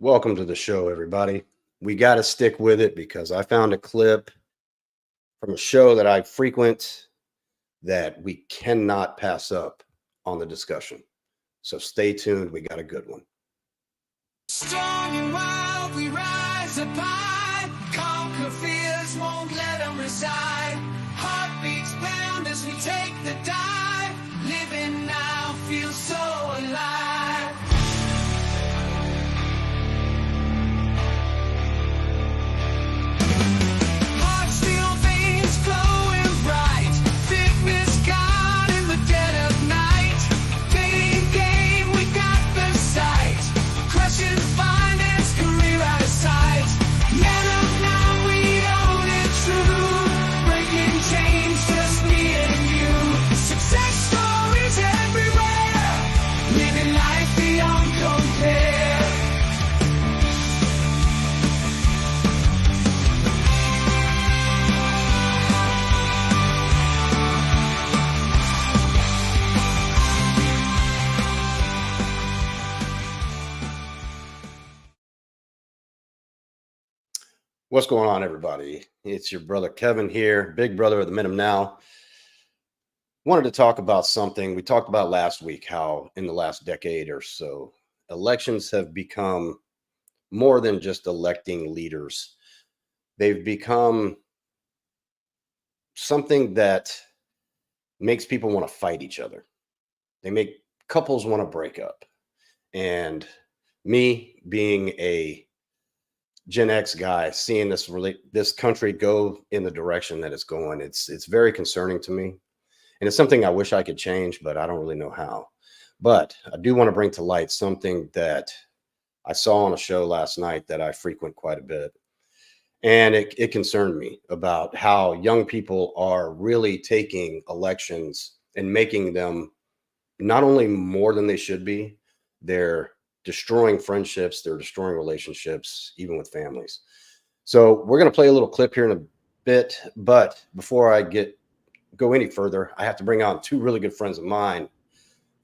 Welcome to the show, everybody. We got to stick with it because I found a clip from a show that I frequent that we cannot pass up on the discussion. So stay tuned. We got a good one. Strong and wild, we rise up high. Conquer fears, won't let them reside. Heartbeats pound as we take the dive. Living now feels so alive. Heart steel veins glowing bright. Fitness gone in the dead of night. Fading game, we got the sight. Crushing finance, career out of sight. Man up now, we own it true. Breaking chains, just me and you. Success stories everywhere. Living life beyond compare. What's going on, everybody? It's your brother Kevin here, big brother of the Minimum Now. Wanted to talk about something we talked about last week, how in the last decade or so, elections have become more than just electing leaders. They've become something that makes people want to fight each other. They make couples want to break up. And me being a Gen X guy, seeing this country go in the direction that it's going, it's very concerning to me. And it's something I wish I could change, but I don't really know how. But I do want to bring to light something that I saw on a show last night that I frequent quite a bit. And it concerned me about how young people are really taking elections and making them not only more than they should be, they're destroying friendships, they're destroying relationships, even with families. So we're going to play a little clip here in a bit. But before I go any further, I have to bring on two really good friends of mine.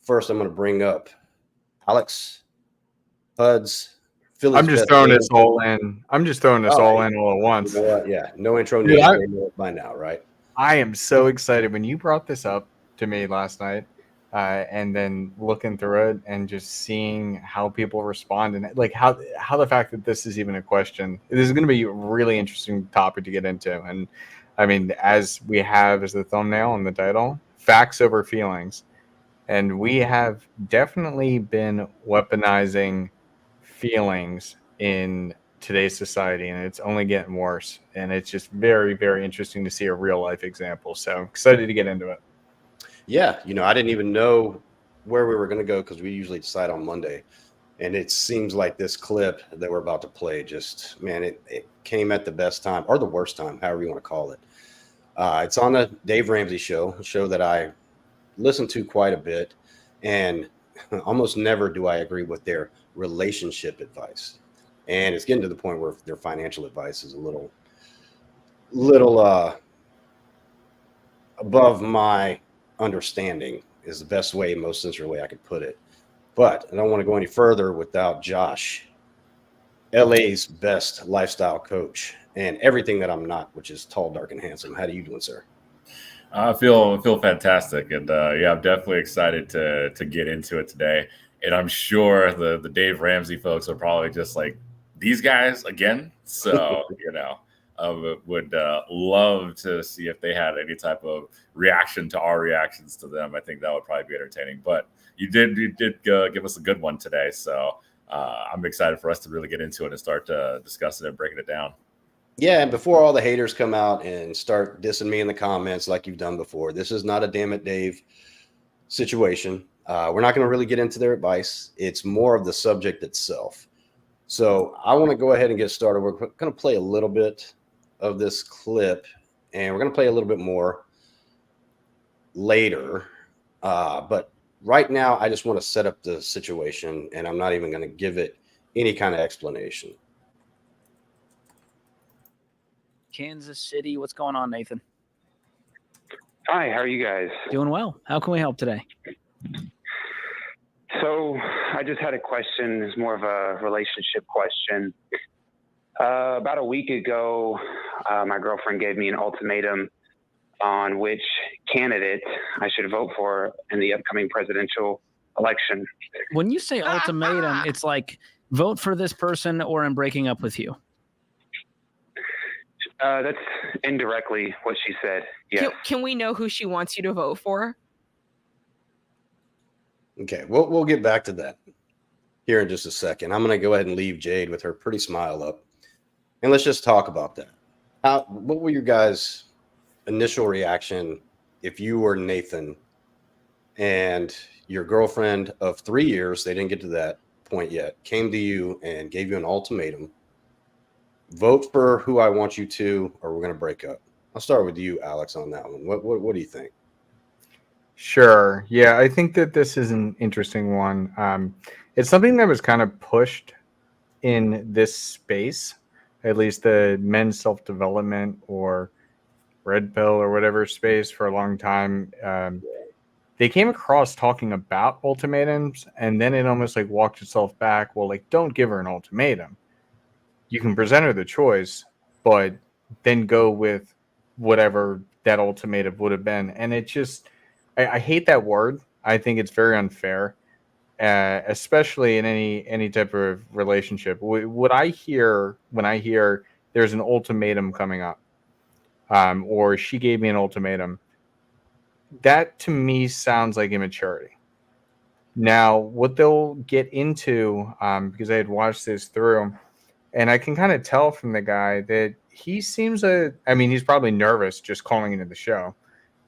First, I'm going to bring up Alex Huds. I'm just throwing this all in. I'm just throwing this all in all at once. You know what? Yeah, no intro needed. They know it by now, right? I am so excited when you brought this up to me last night, and then looking through it and just seeing how people respond and like how the fact that this is even a question. This is going to be a really interesting topic to get into. And I mean, as we have as the thumbnail and the title, facts over feelings, and we have definitely been weaponizing feelings in today's society, and it's only getting worse, and it's just very, very interesting to see a real life example. So excited to get into it. Yeah, I didn't even know where we were going to go because we usually decide on Monday, and it seems like this clip that we're about to play just, man, it came at the best time or the worst time, however you want to call it. It's on the Dave Ramsey show, a show that I listen to quite a bit, and almost never do I agree with their relationship advice. And it's getting to the point where their financial advice is a little above my understanding, is the best way, most sincere way I could put it. But I don't want to go any further without Josh, LA's best lifestyle coach, and everything that I'm not, which is tall, dark, and handsome. How are you doing, sir? I feel fantastic, and yeah, I'm definitely excited to get into it today. And I'm sure the Dave Ramsey folks are probably just like, these guys again. So would love to see if they had any type of reaction to our reactions to them. I think that would probably be entertaining. But you did give us a good one today, so I'm excited for us to really get into it and start discussing it and breaking it down. Yeah, and before all the haters come out and start dissing me in the comments like you've done before, this is not a damn it, Dave situation. We're not going to really get into their advice. It's more of the subject itself. So I want to go ahead and get started. We're going to play a little bit of this clip, and we're going to play a little bit more later. But right now, I just want to set up the situation, and I'm not even going to give it any kind of explanation. Kansas City. What's going on, Nathan? Hi, how are you guys? Doing well. How can we help today? So I just had a question. It's more of a relationship question. About a week ago, my girlfriend gave me an ultimatum on which candidate I should vote for in the upcoming presidential election. When you say ultimatum, it's like vote for this person or I'm breaking up with you. That's indirectly what she said. Yes. Can we know who she wants you to vote for? Okay, we'll get back to that here in just a second. I'm going to go ahead and leave Jade with her pretty smile up, and let's just talk about that. What were your guys' initial reaction if you were Nathan and your girlfriend of 3 years, they didn't get to that point yet, came to you and gave you an ultimatum? Vote for who I want you to, or we're going to break up. I'll start with you, Alex, on that one. What do you think? Sure. Yeah, I think that this is an interesting one. It's something that was kind of pushed in this space, at least the men's self-development or red pill or whatever space for a long time. They came across talking about ultimatums, and then it almost like walked itself back. Well, like, don't give her an ultimatum. You can present her the choice, but then go with whatever that ultimatum would have been. And it just, I hate that word. I think it's very unfair, especially in any type of relationship. What I hear when I hear there's an ultimatum coming up, or she gave me an ultimatum, that to me sounds like immaturity. Now, what they'll get into, because I had watched this through, and I can kind of tell from the guy that he seems he's probably nervous just calling into the show,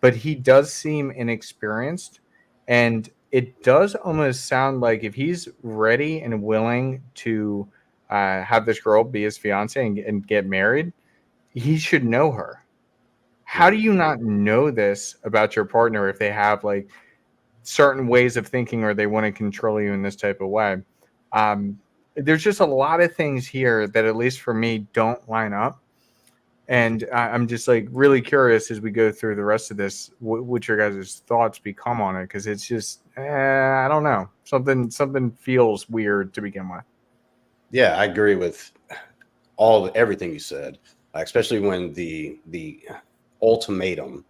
but he does seem inexperienced. And it does almost sound like if he's ready and willing to have this girl be his fiance and get married, he should know her. How do you not know this about your partner if they have like certain ways of thinking or they want to control you in this type of way? There's just a lot of things here that, at least for me, don't line up. And I'm just like really curious as we go through the rest of this, what your guys' thoughts become on it. Because it's just, I don't know. Something feels weird to begin with. Yeah, I agree with everything you said, especially when the ultimatum.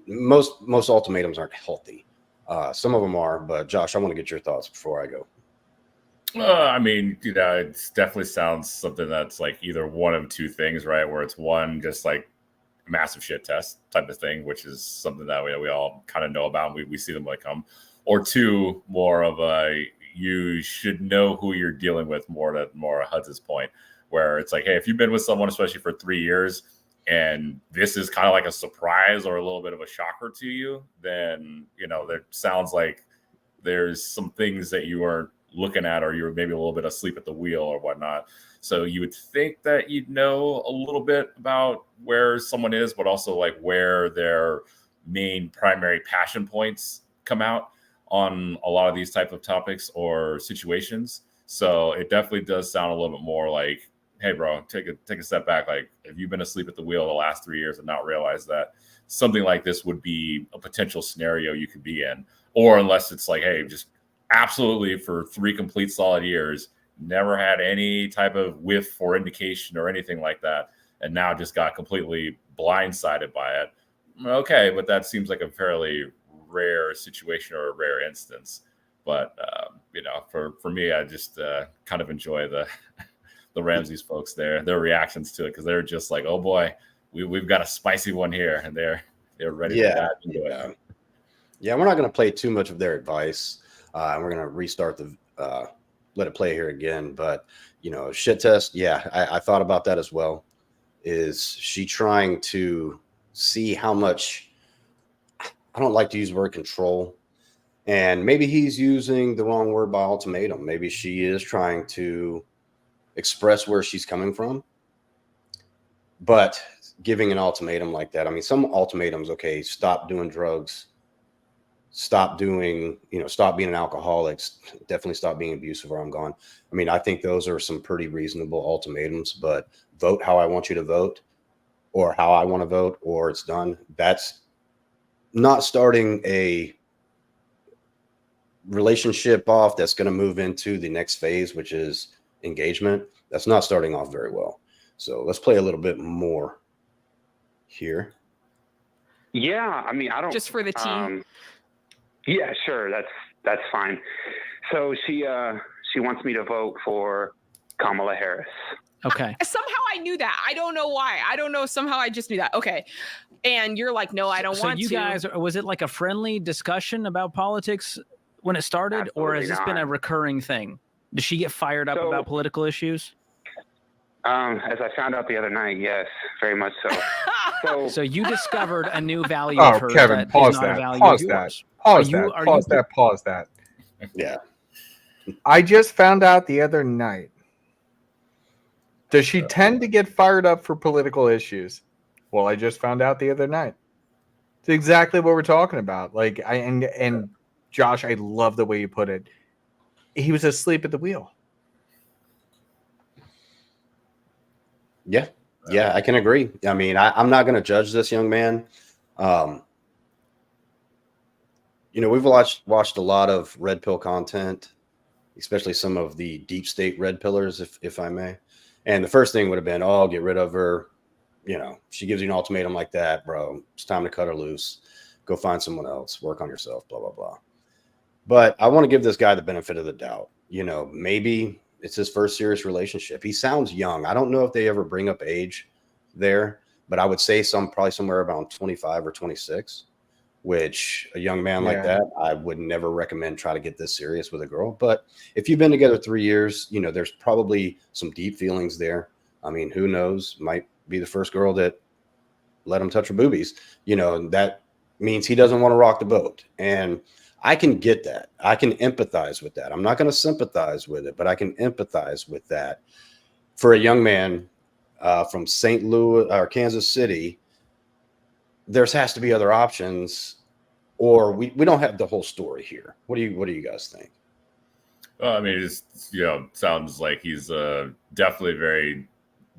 Most ultimatums aren't healthy. Some of them are, but Josh, I want to get your thoughts before I go. It definitely sounds something that's like either one of two things, right? Where it's one, just like a massive shit test type of thing, which is something that we all kind of know about. And we see them like come, or two, more of a, you should know who you're dealing with, more Huds's point, where it's like, hey, if you've been with someone, especially for 3 years, and this is kind of like a surprise or a little bit of a shocker to you, then, that sounds like there's some things that you are looking at, or you're maybe a little bit asleep at the wheel or whatnot. So you would think that you'd know a little bit about where someone is, but also like where their main primary passion points come out on a lot of these type of topics or situations. So it definitely does sound a little bit more like, hey, bro, take a step back. Like, if you've been asleep at the wheel the last 3 years and not realized that something like this would be a potential scenario you could be in, or unless it's like, hey, just absolutely for 3 complete solid years, never had any type of whiff or indication or anything like that, and now just got completely blindsided by it. Okay, but that seems like a fairly rare situation or a rare instance. But for me, I just kind of enjoy the Ramses folks their reactions to it, because they're just like, oh boy, we've got a spicy one here, and they're ready to dive into it. Yeah, we're not going to play too much of their advice. We're going to restart let it play here again. But, shit test. Yeah, I thought about that as well. Is she trying to see how much, I don't like to use the word control, and maybe he's using the wrong word by ultimatum. Maybe she is trying to express where she's coming from. But giving an ultimatum like that, some ultimatums, okay, stop doing drugs, stop being an alcoholic, definitely stop being abusive, or I'm gone. I think those are some pretty reasonable ultimatums. But vote how I want you to vote, or how I want to vote, or it's done. That's not starting a relationship off that's going to move into the next phase, which is engagement, that's not starting off very well. So let's play a little bit more here. Yeah, I mean, I don't Just for the tea. Yeah, sure, that's fine. So she wants me to vote for Kamala Harris. Okay. Somehow I knew that. I don't know why. I don't know. Somehow I just knew that. Okay. And you're like, no, I don't So want you to. guys, was it like a friendly discussion about politics when it started, or has Absolutely this been a not. recurring thing? Does she get fired up So- about political issues? As I found out the other night, yes, very much so. So you discovered a new value Oh, of hers Kevin, that pause is not that. a value Pause of that. yours. Pause Are you- that. are Pause you- that. Pause that. Yeah. I just found out the other night. Does she tend to get fired up for political issues? Well, I just found out the other night. It's exactly what we're talking about. Like and Josh, I love the way you put it. He was asleep at the wheel. Yeah. Yeah, I can agree. I mean, I'm not going to judge this young man. We've watched a lot of red pill content, especially some of the deep state red pillars, if I may. And the first thing would have been, oh, get rid of her. She gives you an ultimatum like that, bro. It's time to cut her loose. Go find someone else. Work on yourself, blah, blah, blah. But I want to give this guy the benefit of the doubt. Maybe it's his first serious relationship. He sounds young. I don't know if they ever bring up age there, but I would say probably somewhere around 25 or 26, which a young man like that, I would never recommend try to get this serious with a girl. But if you've been together 3 years, there's probably some deep feelings there. I mean, who knows? Might be the first girl that let him touch her boobies. That means he doesn't want to rock the boat. And I can get that. I can empathize with that. I'm not going to sympathize with it, but I can empathize with that. For a young man from St. Louis or Kansas City, there has to be other options, or we don't have the whole story here. What do you guys think? Well, I mean, it's sounds like he's definitely very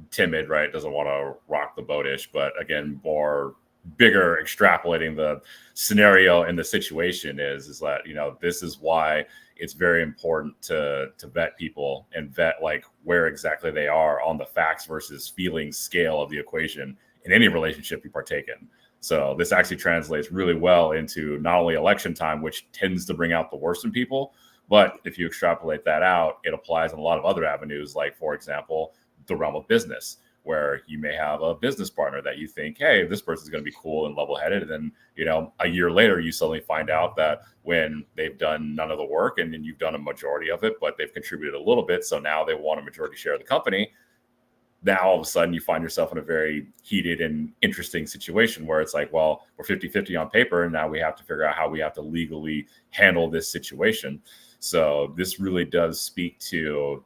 timid, right? Doesn't want to rock the boat-ish, but again, more bigger extrapolating the scenario and the situation is that this is why it's very important to vet people and vet like where exactly they are on the facts versus feelings scale of the equation in any relationship you partake in. So this actually translates really well into not only election time, which tends to bring out the worst in people, but if you extrapolate that out, it applies in a lot of other avenues, like, for example, the realm of business, where you may have a business partner that you think, hey, this person's going to be cool and level-headed. And then, a year later, you suddenly find out that when they've done none of the work and then you've done a majority of it, but they've contributed a little bit. So now they want a majority share of the company. Now, all of a sudden, you find yourself in a very heated and interesting situation where it's like, well, we're 50-50 on paper, and now we have to figure out how we have to legally handle this situation. So this really does speak to,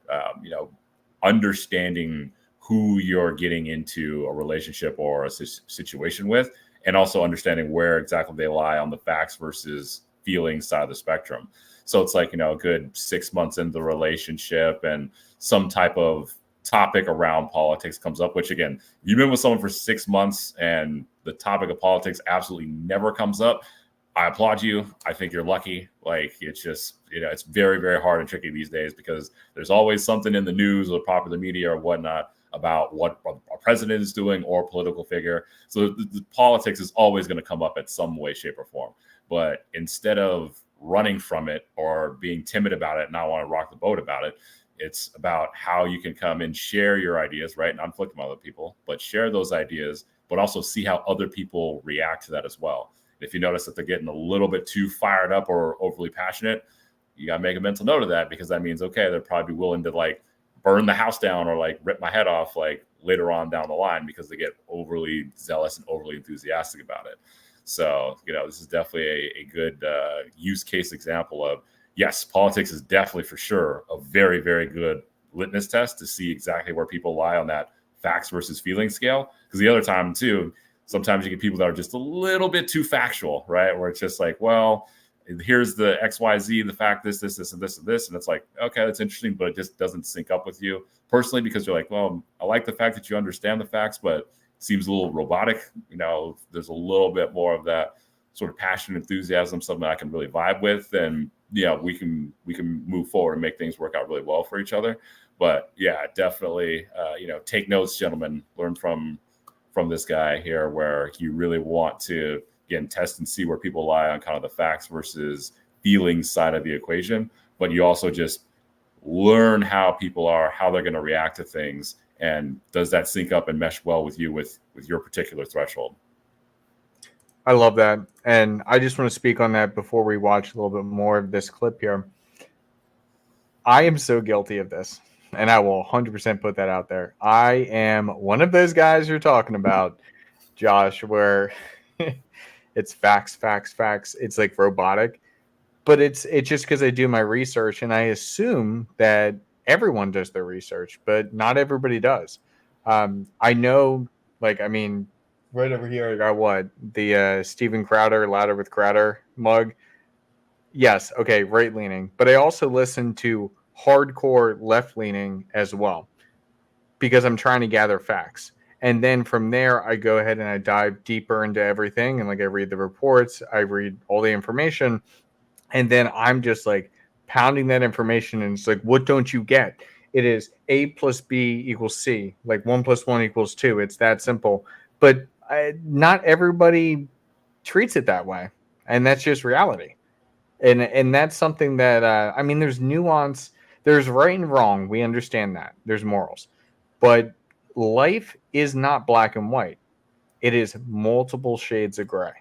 understanding who you're getting into a relationship or a situation with, and also understanding where exactly they lie on the facts versus feelings side of the spectrum. So it's like, a good 6 months into the relationship and some type of topic around politics comes up, which again, you've been with someone for 6 months and the topic of politics absolutely never comes up. I applaud you. I think you're lucky. Like, it's just, it's very, very hard and tricky these days because there's always something in the news or popular media or whatnot about what a president is doing or a political figure. So the politics is always going to come up at some way, shape, or form. But instead of running from it or being timid about it and not want to rock the boat about it, it's about how you can come and share your ideas, right? Not inflict them on other people, but share those ideas, but also see how other people react to that as well. If you notice that they're getting a little bit too fired up or overly passionate, you got to make a mental note of that, because that means, okay, they're probably willing to like burn the house down or like rip my head off like later on down the line because they get overly zealous and overly enthusiastic about it. So, this is definitely a good use case example of, yes, politics is definitely for sure a very, very good litmus test to see exactly where people lie on that facts versus feeling scale. Because the other time too, sometimes you get people that are just a little bit too factual, right? Where it's just like, well, here's the XYZ, the fact, this, and this, and this. And it's like, okay, that's interesting, but it just doesn't sync up with you personally, because you're like, well, I like the fact that you understand the facts, but it seems a little robotic. There's a little bit more of that sort of passion, enthusiasm, something that I can really vibe with. And yeah, we can move forward and make things work out really well for each other. But yeah, definitely, take notes, gentlemen. Learn from this guy here, where you really want to again test and see where people lie on kind of the facts versus feelings side of the equation. But you also just learn how people are, how they're going to react to things, and does that sync up and mesh well with you with your particular threshold. I love that. And I just want to speak on that before we watch a little bit more of this clip here. I am so guilty of this, and I will 100% put that out there. I am one of those guys you're talking about, Josh, where it's facts, facts, facts. It's like robotic, but it's just because I do my research and I assume that everyone does their research, but not everybody does. I know, like, I mean, right over here, I got what? The Steven Crowder, Louder with Crowder mug. Yes, okay, right leaning. But I also listen to hardcore left leaning as well because I'm trying to gather facts. And then from there, I go ahead and I dive deeper into everything. And like I read the reports, I read all the information. And then I'm just like pounding that information. And it's like, what don't you get? It is A plus B equals C, like 1 + 1 = 2. It's that simple. But not everybody treats it that way. And that's just reality. And that's something that I mean, there's nuance, there's right and wrong. We understand that there's morals, but life is not black and white. It is multiple shades of gray.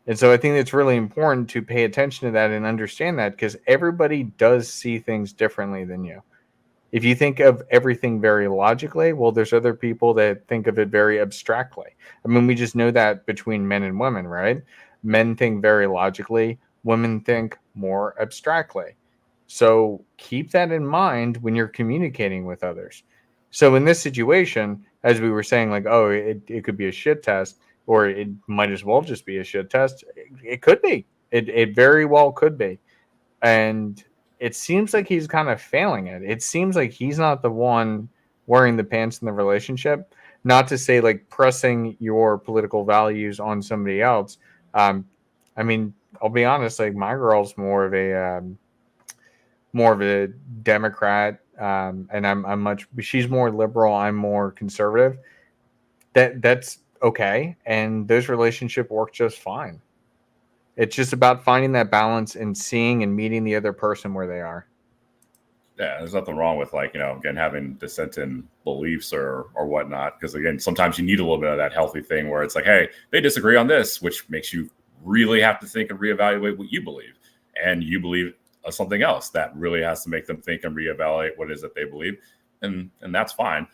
And so I think it's really important to pay attention to that and understand that, because everybody does see things differently than you. If you think of everything very logically, well, there's other people that think of it very abstractly. I mean, we just know that between men and women, right? Men think very logically, women think more abstractly. So keep that in mind when you're communicating with others. So in this situation, as we were saying, like, oh, it could be a shit test, or it might as well just be a shit test. It could be. It very well could be. And it seems like he's kind of failing it. It seems like he's not the one wearing the pants in the relationship. Not to say like pressing your political values on somebody else. I mean, I'll be honest. Like my girl's more of a Democrat, and I'm much. She's more liberal. I'm more conservative. That's okay, and those relationships work just fine. It's just about finding that balance and seeing and meeting the other person where they are. Yeah, there's nothing wrong with again having dissenting beliefs or whatnot, because again sometimes you need a little bit of that healthy thing where it's like, hey, they disagree on this, which makes you really have to think and reevaluate what you believe, and you believe something else that really has to make them think and reevaluate what it is that they believe, and that's fine,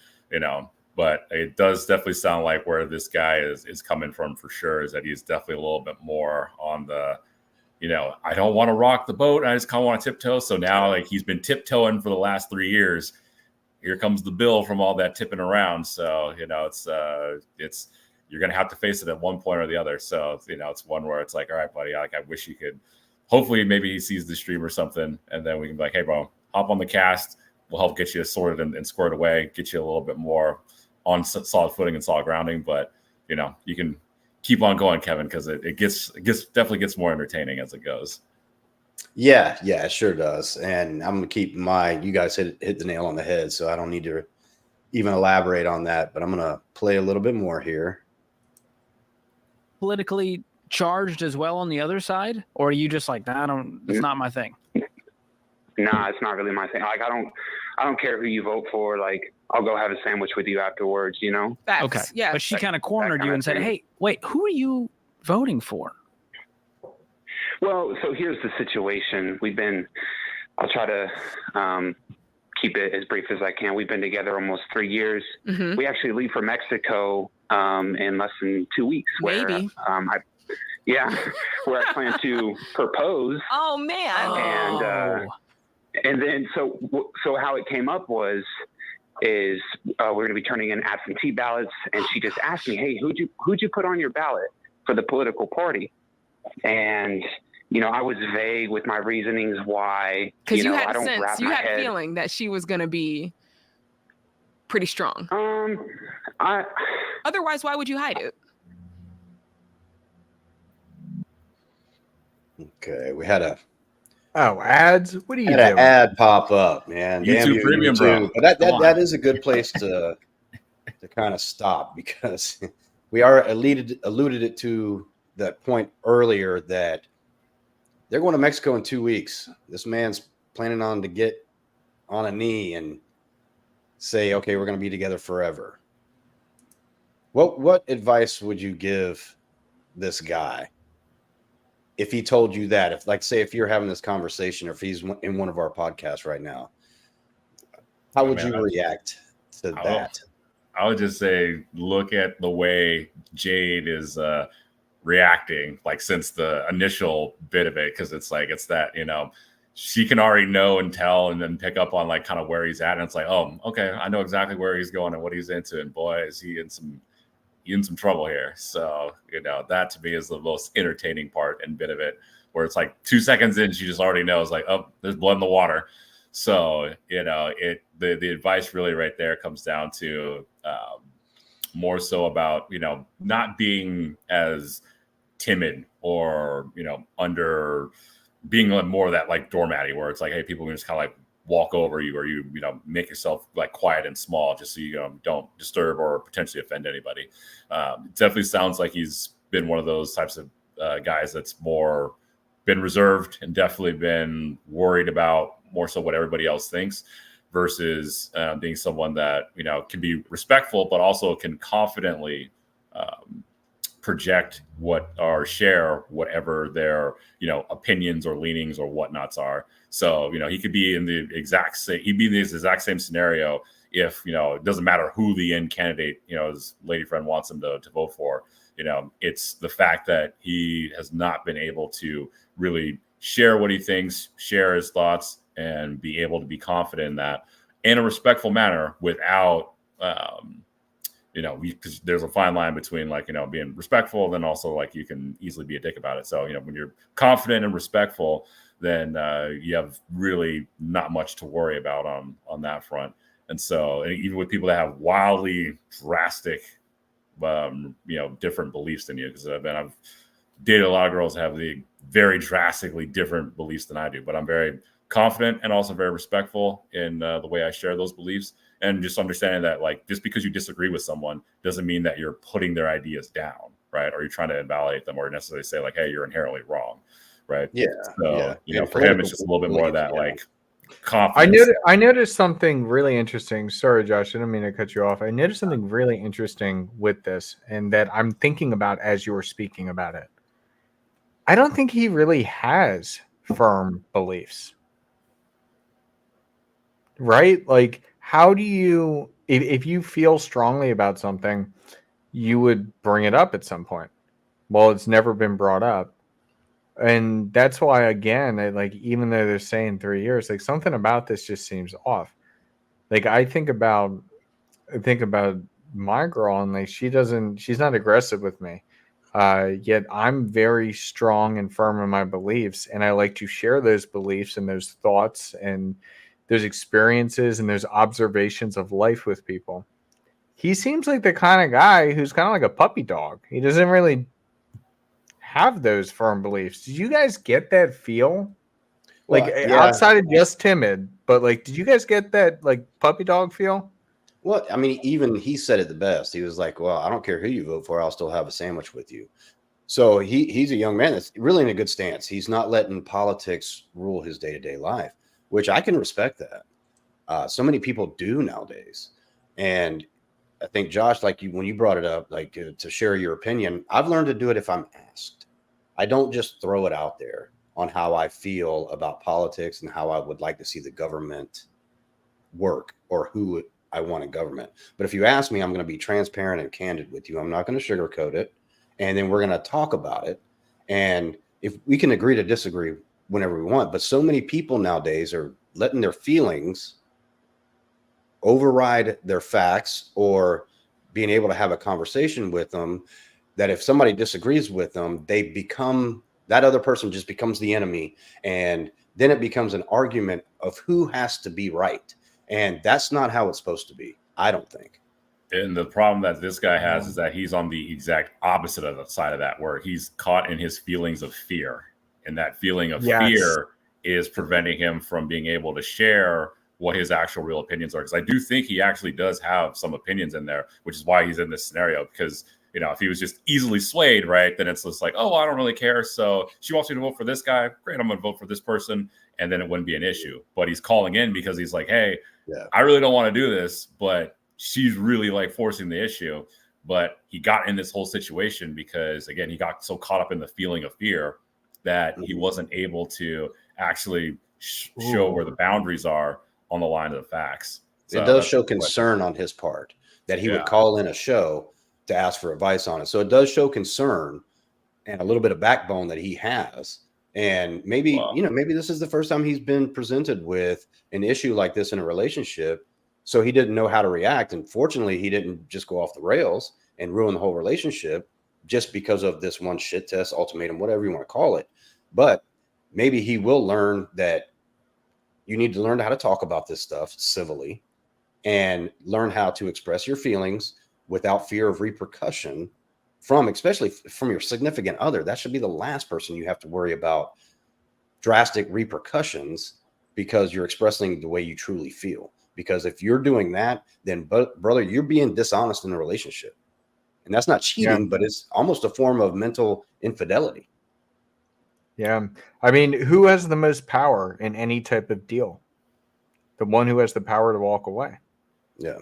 But it does definitely sound like where this guy is coming from for sure is that he's definitely a little bit more on the, I don't want to rock the boat. I just kind of want to tiptoe. So now he's been tiptoeing for the last 3 years. Here comes the bill from all that tipping around. So, it's you're going to have to face it at one point or the other. So, it's one where it's like, all right, buddy, I wish you could, hopefully maybe he sees the stream or something. And then we can be like, hey, bro, hop on the cast. We'll help get you sorted and squared away, get you a little bit more on solid footing and solid grounding. But you can keep on going, Kevin, because it definitely gets more entertaining as it goes. Yeah, it sure does. And I'm gonna keep you guys hit the nail on the head, so I don't need to even elaborate on that, but I'm gonna play a little bit more here. Politically charged as well on the other side, or are you just like, nah, it's not my thing? Nah, it's not really my thing. Like I don't care who you vote for. Like I'll go have a sandwich with you afterwards, Facts. Okay. Yeah. But she kind of cornered you and said, thing. hey, wait, who are you voting for? Well, so here's the situation. I'll try to keep it as brief as I can. We've been together almost 3 years. Mm-hmm. We actually leave for Mexico in less than 2 weeks. Maybe. Where I plan to propose. Oh man. And then so how it came up we're going to be turning in absentee ballots, and she just asked me, hey, who'd you put on your ballot for the political party? And I was vague with my reasonings why. Because you had I don't wrap you my had head. a feeling that she was going to be pretty strong. Otherwise, why would you hide it? Okay, we had a Oh, ads? What are you Had an doing? ad pop up, man. Damn YouTube you, Premium, bro. YouTube. But Come on. that is a good place to kind of stop, because we are alluded it to that point earlier that they're going to Mexico in 2 weeks. This man's planning on to get on a knee and say, okay, we're going to be together forever. What advice would you give this guy if he told you that? If, like, say, if you're having this conversation, or if he's in one of our podcasts right now, how would you react to that? I would just say, look at the way Jade is reacting, like, since the initial bit of it, because it's like, it's that, you know, she can already know and tell and then pick up on, like, kind of where he's at, and it's like, oh, okay, I know exactly where he's going and what he's into, and boy, is he in some trouble here. So, you know, that to me is the most entertaining part and bit of it, where it's like 2 seconds in, she just already knows, like, oh, there's blood in the water. So, you know, the advice really right there comes down to more so about, you know, not being as timid, or, you know, under being more of that, like, doormatty, where it's like, hey, people can just kind of like walk over you, or you know, make yourself like quiet and small, just so you don't disturb or potentially offend anybody. It definitely sounds like he's been one of those types of guys that's more been reserved and definitely been worried about more so what everybody else thinks, versus being someone that, you know, can be respectful, but also can confidently project or share whatever their, you know, opinions or leanings or whatnots are. So, you know, he could be in the exact same scenario if, you know, it doesn't matter who the end candidate, you know, his lady friend wants him to vote for. You know, it's the fact that he has not been able to really share what he thinks, share his thoughts, and be able to be confident in that in a respectful manner without, you know, because there's a fine line between, like, you know, being respectful, then also, like, you can easily be a dick about it. So, you know, when you're confident and respectful, then you have really not much to worry about on that front. And so, and even with people that have wildly drastic, you know, different beliefs than you, because I've dated a lot of girls that have the very drastically different beliefs than I do, but I'm very confident and also very respectful in the way I share those beliefs. And just understanding that, like, just because you disagree with someone doesn't mean that you're putting their ideas down, right? Or you're trying to invalidate them, or necessarily say, like, hey, you're inherently wrong, right? Yeah. So, you know, And for him, it's just a little bit more of that, like, confidence. I noticed something really interesting. Sorry, Josh, I didn't mean to cut you off. I noticed something really interesting with this, and that I'm thinking about as you were speaking about it. I don't think he really has firm beliefs. Right? Like, how do you, if you feel strongly about something, you would bring it up at some point. Well, it's never been brought up. And that's why, again, like, even though they're saying 3 years, like, something about this just seems off. Like, I think about my girl, and, like, she's not aggressive with me. Yet I'm very strong and firm in my beliefs, and I like to share those beliefs and those thoughts and those experiences and those observations of life with people. He seems like the kind of guy who's kind of like a puppy dog. He doesn't really have those firm beliefs. Did you guys get that feel? Like, Well, yeah. outside of just timid, but, like, did you guys get that, like, puppy dog feel? Well, I mean, even he said it the best. He was like, well, I don't care who you vote for, I'll still have a sandwich with you. So he's a young man that's really in a good stance. He's not letting politics rule his day-to-day life, which I can respect that. So many people do nowadays. And I think, Josh, like, when you brought it up, like, to share your opinion, I've learned to do it if I'm asked. I don't just throw it out there on how I feel about politics and how I would like to see the government work, or who I want in government. But if you ask me, I'm going to be transparent and candid with you. I'm not going to sugarcoat it. And then we're going to talk about it. And if we can agree to disagree whenever we want, but so many people nowadays are letting their feelings override their facts, or being able to have a conversation with them, that if somebody disagrees with them, that other person just becomes the enemy. And then it becomes an argument of who has to be right. And that's not how it's supposed to be, I don't think. And the problem that this guy has is that he's on the exact opposite of the side of that, where he's caught in his feelings of fear. And that feeling of fear is preventing him from being able to share what his actual real opinions are. Because I do think he actually does have some opinions in there, which is why he's in this scenario. Because, you know, if he was just easily swayed, right, then it's just like, oh, well, I don't really care. So she wants me to vote for this guy. Great, I'm going to vote for this person. And then it wouldn't be an issue. But he's calling in because he's like, hey, I really don't want to do this, but she's really like forcing the issue. But he got in this whole situation because, again, he got so caught up in the feeling of fear that he wasn't able to actually show where the boundaries are on the line of the facts. So it does show concern on his part that he would call in a show to ask for advice on it. So it does show concern and a little bit of backbone that he has. And maybe, you know, maybe this is the first time he's been presented with an issue like this in a relationship. So he didn't know how to react. And fortunately, he didn't just go off the rails and ruin the whole relationship just because of this one shit test, ultimatum, whatever you want to call it. But maybe he will learn that you need to learn how to talk about this stuff civilly and learn how to express your feelings without fear of repercussion from, especially from your significant other. That should be the last person you have to worry about drastic repercussions because you're expressing the way you truly feel. Because if you're doing that, then brother, you're being dishonest in a relationship. And that's not cheating, but it's almost a form of mental infidelity. Yeah. I mean, who has the most power in any type of deal? The one who has the power to walk away. Yeah.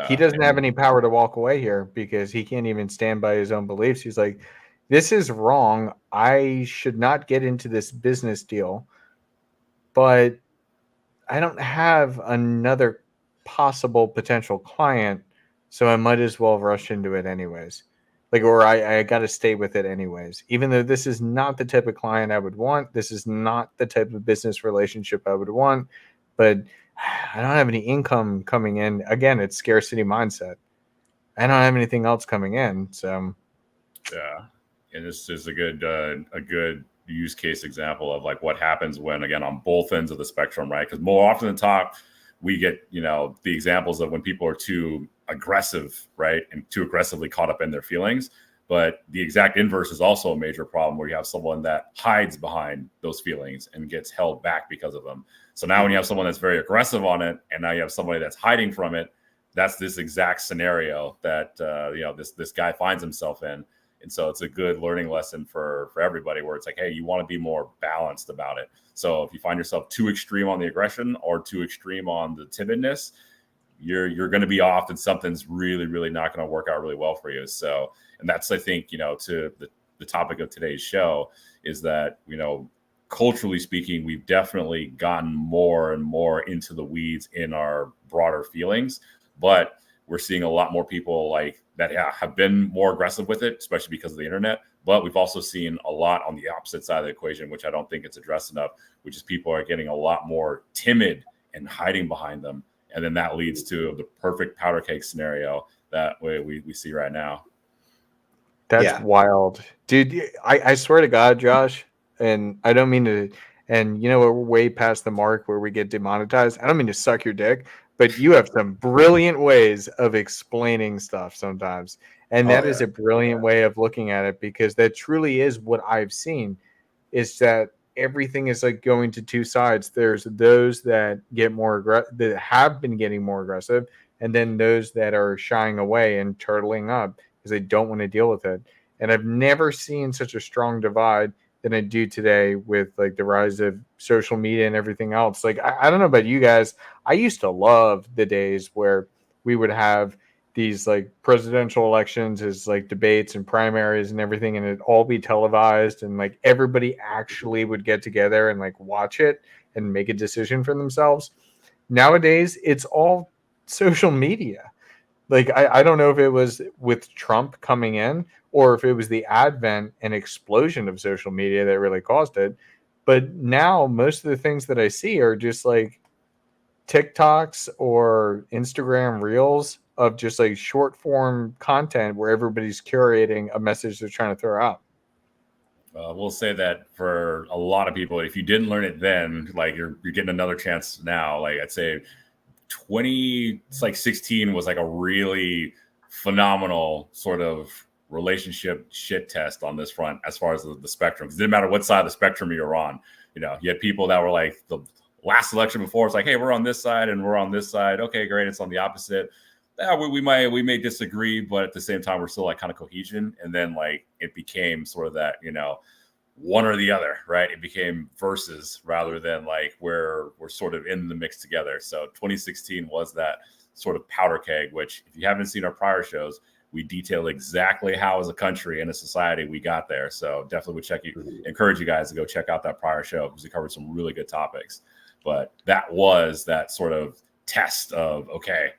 He doesn't have any power to walk away here because he can't even stand by his own beliefs. He's like, this is wrong. I should not get into this business deal, but I don't have another possible potential client, so I might as well rush into it anyways. Like, or I got to stay with it anyways, even though this is not the type of client I would want. This is not the type of business relationship I would want, but I don't have any income coming in. Again, it's scarcity mindset. I don't have anything else coming in. So, yeah. And this is a good use case example of like what happens when, again, on both ends of the spectrum, right? Because more often than not, we get, you know, the examples of when people are too aggressive, right? And too aggressively caught up in their feelings. But the exact inverse is also a major problem where you have someone that hides behind those feelings and gets held back because of them. So now when you have someone that's very aggressive on it, and now you have somebody that's hiding from it, that's this exact scenario that, you know, this guy finds himself in. And so it's a good learning lesson for everybody where it's like, hey, you want to be more balanced about it. So if you find yourself too extreme on the aggression or too extreme on the timidness, you're going to be off and something's really, really not going to work out really well for you. So, and that's, I think, you know, to the topic of today's show is that, you know, culturally speaking, we've definitely gotten more and more into the weeds in our broader feelings, but we're seeing a lot more people like that have been more aggressive with it, especially because of the internet. But we've also seen a lot on the opposite side of the equation, which I don't think it's addressed enough, which is people are getting a lot more timid and hiding behind them. And then that leads to the perfect powder cake scenario that we see right now. That's wild. Dude, I swear to God, Josh, and I don't mean to, and you know, we're way past the mark where we get demonetized. I don't mean to suck your dick, but you have some brilliant ways of explaining stuff sometimes. And that is a brilliant way of looking at it, because that truly is what I've seen, is that everything is like going to two sides. There's those that get more aggressive, that have been getting more aggressive, and then those that are shying away and turtling up because they don't want to deal with it. And I've never seen such a strong divide than I do today with like the rise of social media and everything else. Like, I don't know about you guys. I used to love the days where we would have these like presidential elections as like debates and primaries and everything, and it'd all be televised, and like everybody actually would get together and like watch it and make a decision for themselves. Nowadays, it's all social media. Like, I don't know if it was with Trump coming in or if it was the advent and explosion of social media that really caused it. But now most of the things that I see are just like TikToks or Instagram reels of just like short form content where everybody's curating a message they're trying to throw out. We'll say that for a lot of people, if you didn't learn it then, like you're getting another chance now. Like I'd say 16 was like a really phenomenal sort of relationship shit test on this front as far as the spectrum. It didn't matter what side of the spectrum you're on. you had people that were like the last election before, it's like, hey, we're on this side and we're on this side. Okay, great. It's on the opposite. Yeah, we may disagree, but at the same time, we're still like kind of cohesion. And then like it became sort of that, one or the other, right? It became versus rather than like where we're sort of in the mix together. So 2016 was that sort of powder keg, which if you haven't seen our prior shows, we detail exactly how as a country and a society we got there. So definitely would encourage you guys to go check out that prior show because we covered some really good topics. But that was that sort of test of, okay,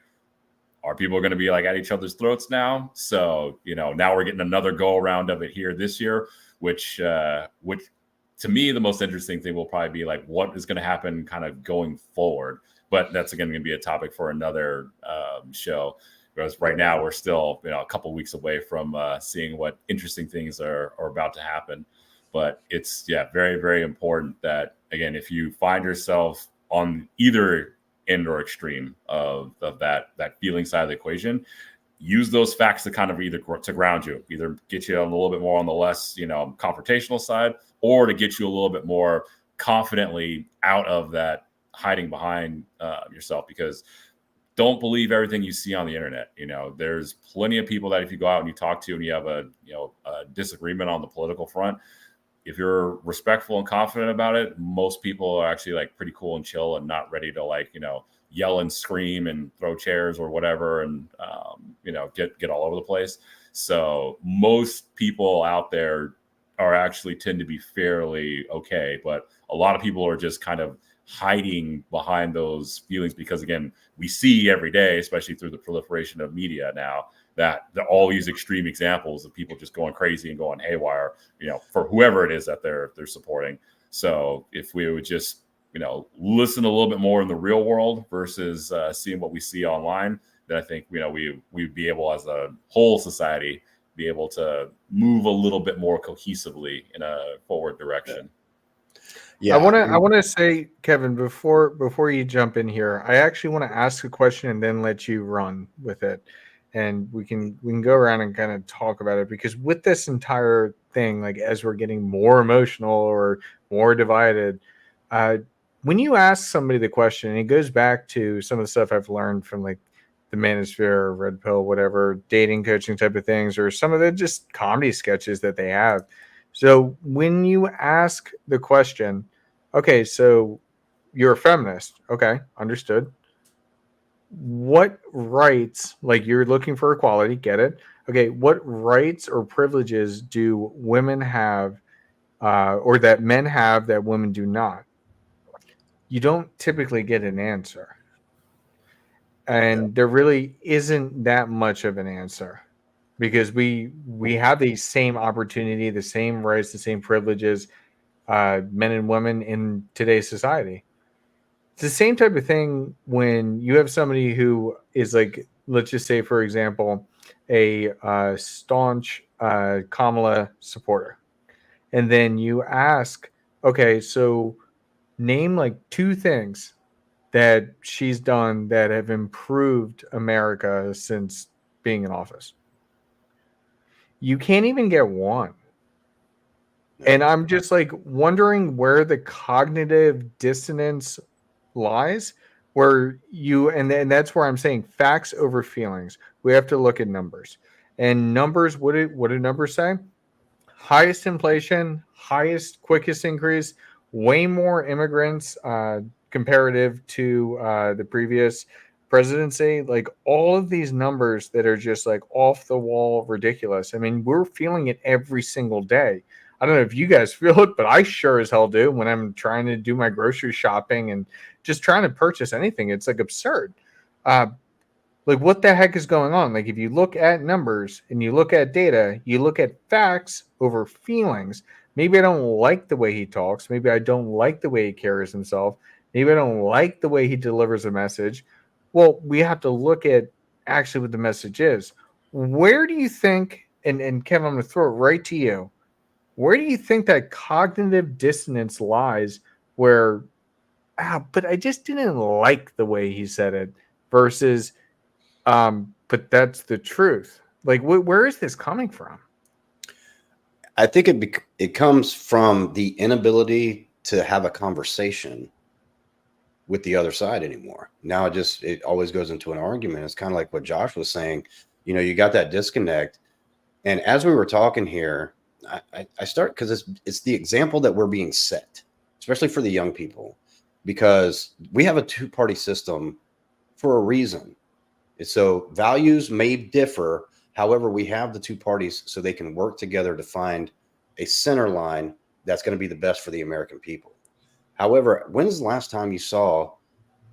are people going to be like at each other's throats now? So, now we're getting another go around of it here this year, which to me, the most interesting thing will probably be like what is going to happen kind of going forward. But that's again going to be a topic for another show. Because right now we're still, a couple weeks away from seeing what interesting things are about to happen. But it's very, very important that again, if you find yourself on either end or extreme of that feeling side of the equation, use those facts to kind of either to ground you, either get you a little bit more on the less, confrontational side, or to get you a little bit more confidently out of that hiding behind yourself. Because don't believe everything you see on the internet. There's plenty of people that if you go out and you talk to and you have a disagreement on the political front, if you're respectful and confident about it, most people are actually like pretty cool and chill and not ready to like, yell and scream and throw chairs or whatever and, get all over the place. So most people out there are actually tend to be fairly okay. But a lot of people are just kind of hiding behind those feelings because, again, we see every day, especially through the proliferation of media now, that all these extreme examples of people just going crazy and going haywire, for whoever it is that they're supporting. So if we would just, listen a little bit more in the real world versus seeing what we see online, then I think, we'd be able as a whole society be able to move a little bit more cohesively in a forward direction. Yeah, I want to say, Kevin, before you jump in here, I actually want to ask a question and then let you run with it, and we can go around and kind of talk about it, because with this entire thing, like as we're getting more emotional or more divided, when you ask somebody the question, and it goes back to some of the stuff I've learned from like the Manosphere, Red Pill, whatever, dating coaching type of things, or some of the just comedy sketches that they have. So when you ask the question, okay, so you're a feminist. Okay, understood. What rights, like you're looking for equality, get it? Okay, what rights or privileges do women have or that men have that women do not? You don't typically get an answer. And there really isn't that much of an answer, because we have the same opportunity, the same rights, the same privileges, men and women in today's society. It's the same type of thing when you have somebody who is like, let's just say, for example, a staunch Kamala supporter. And then you ask, okay, so name like two things that she's done that have improved America since being in office. You can't even get one. And I'm just like wondering where the cognitive dissonance lies, where and that's where I'm saying facts over feelings. We have to look at numbers. And numbers, what do numbers say? Highest inflation, highest, quickest increase, way more immigrants comparative to the previous presidency. Like all of these numbers that are just like off the wall ridiculous. I mean, we're feeling it every single day. I don't know if you guys feel it, but I sure as hell do when I'm trying to do my grocery shopping and just trying to purchase anything. It's like absurd. Like what the heck is going on? Like if you look at numbers and you look at data, you look at facts over feelings. Maybe I don't like the way he talks. Maybe I don't like the way he carries himself. Maybe I don't like the way he delivers a message. Well, we have to look at actually what the message is. Where do you think, and Kevin, I'm going to throw it right to you. Where do you think that cognitive dissonance lies where, but I just didn't like the way he said it versus, but that's the truth. Like, where is this coming from? I think it comes from the inability to have a conversation with the other side anymore. Now it always goes into an argument. It's kind of like what Josh was saying. You know, you got that disconnect. And as we were talking here, I start because it's the example that we're being set, especially for the young people, because we have a two-party system for a reason. So values may differ. However, we have the two parties so they can work together to find a center line that's going to be the best for the American people. However, when's the last time you saw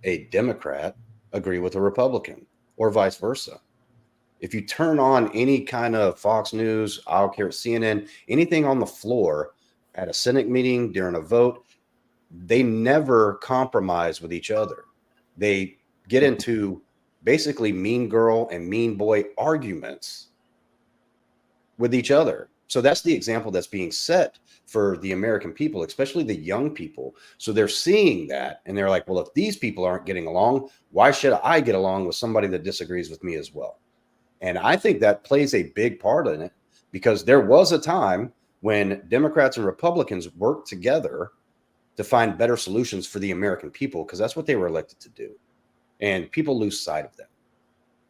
a Democrat agree with a Republican or vice versa? If you turn on any kind of Fox News, I don't care, CNN, anything on the floor at a Senate meeting during a vote, they never compromise with each other. They get into basically mean girl and mean boy arguments with each other. So that's the example that's being set for the American people, especially the young people. So they're seeing that and they're like, well, if these people aren't getting along, why should I get along with somebody that disagrees with me as well? And I think that plays a big part in it, because there was a time when Democrats and Republicans worked together to find better solutions for the American people, because that's what they were elected to do. And people lose sight of that.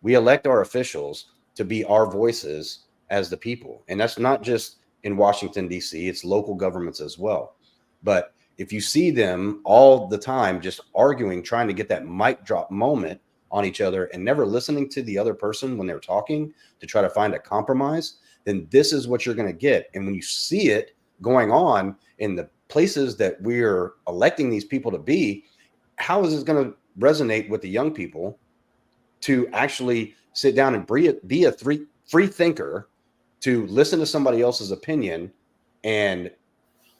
We elect our officials to be our voices as the people. And that's not just in Washington, D.C., it's local governments as well. But if you see them all the time just arguing, trying to get that mic drop moment on each other and never listening to the other person when they're talking to try to find a compromise, then this is what you're going to get. And when you see it going on in the places that we're electing these people to be, how is this going to resonate with the young people to actually sit down and be a free thinker, to listen to somebody else's opinion and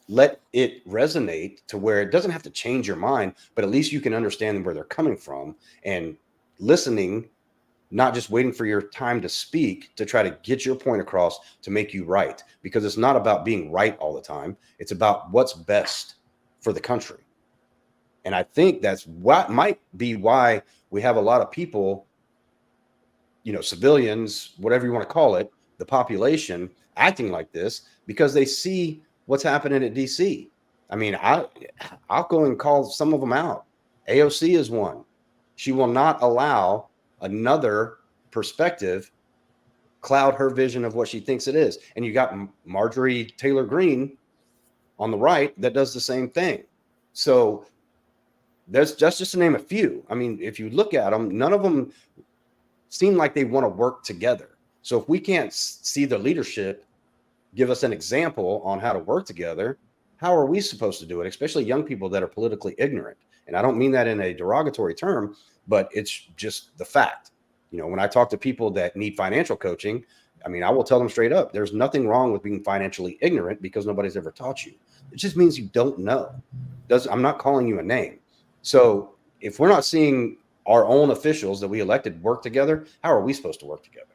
let it resonate to where it doesn't have to change your mind, but at least you can understand where they're coming from and listening, not just waiting for your time to speak to try to get your point across to make you right, because it's not about being right all the time. It's about what's best for the country. And I think that's what might be why we have a lot of people, you know, civilians, whatever you want to call it, the population acting like this, because they see what's happening at DC. I mean, I'll go and call some of them out. AOC is one. She will not allow another perspective cloud her vision of what she thinks it is. And you got Marjorie Taylor Greene on the right that does the same thing. So that's just to name a few. I mean, if you look at them, none of them seem like they want to work together. So if we can't see the leadership give us an example on how to work together, how are we supposed to do it? Especially young people that are politically ignorant. And I don't mean that in a derogatory term, but it's just the fact. You know, when I talk to people that need financial coaching, I mean, I will tell them straight up, there's nothing wrong with being financially ignorant because nobody's ever taught you. It just means you don't know. I'm not calling you a name. So if we're not seeing our own officials that we elected work together, how are we supposed to work together?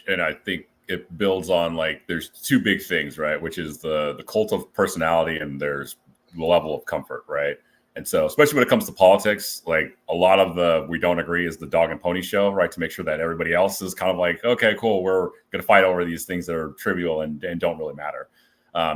And I think it builds on, like, there's two big things, right? Which is the cult of personality, and there's the level of comfort, right? And so, especially when it comes to politics, like, a lot of the we don't agree is the dog and pony show, right? To make sure that everybody else is kind of like, okay, cool, we're going to fight over these things that are trivial and don't really matter.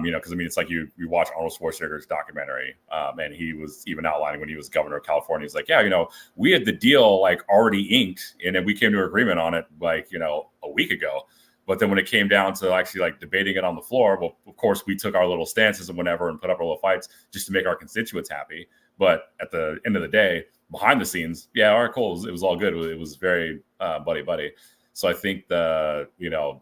You know, because I mean, it's like you watch Arnold Schwarzenegger's documentary, and he was even outlining when he was governor of California. He's like, yeah, you know, we had the deal like already inked, and then we came to an agreement on it like, you know, a week ago. But then when it came down to actually like debating it on the floor, well, of course, we took our little stances and whatever and put up our little fights just to make our constituents happy. But at the end of the day, behind the scenes, yeah, all right, cool. It was all good. It was very buddy. So I think you know,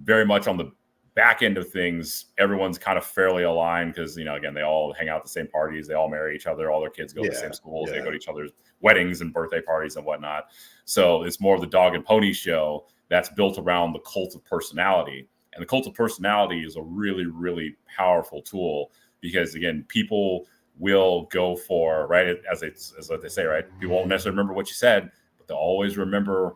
very much on the back end of things, everyone's kind of fairly aligned because, you know, again, they all hang out at the same parties. They all marry each other. All their kids go to the same schools. They go to each other's weddings and birthday parties and whatnot. So it's more of the dog and pony show that's built around the cult of personality. And the cult of personality is a really, really powerful tool because, again, people will go for, right, as what they say, right? People won't necessarily remember what you said, but they'll always remember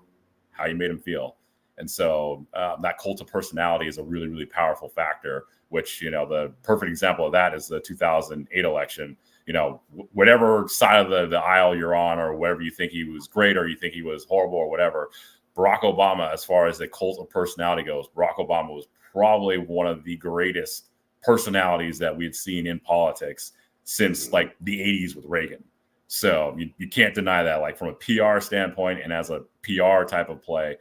how you made them feel. And so that cult of personality is a really, really powerful factor, which, you know, the perfect example of that is the 2008 election. You know, whatever side of the aisle you're on, or whatever you think he was great or you think he was horrible or whatever, Barack Obama, as far as the cult of personality goes, Barack Obama was probably one of the greatest personalities that we had seen in politics since like the 80s with Reagan. So you can't deny that, like from a PR standpoint and as a PR type of play,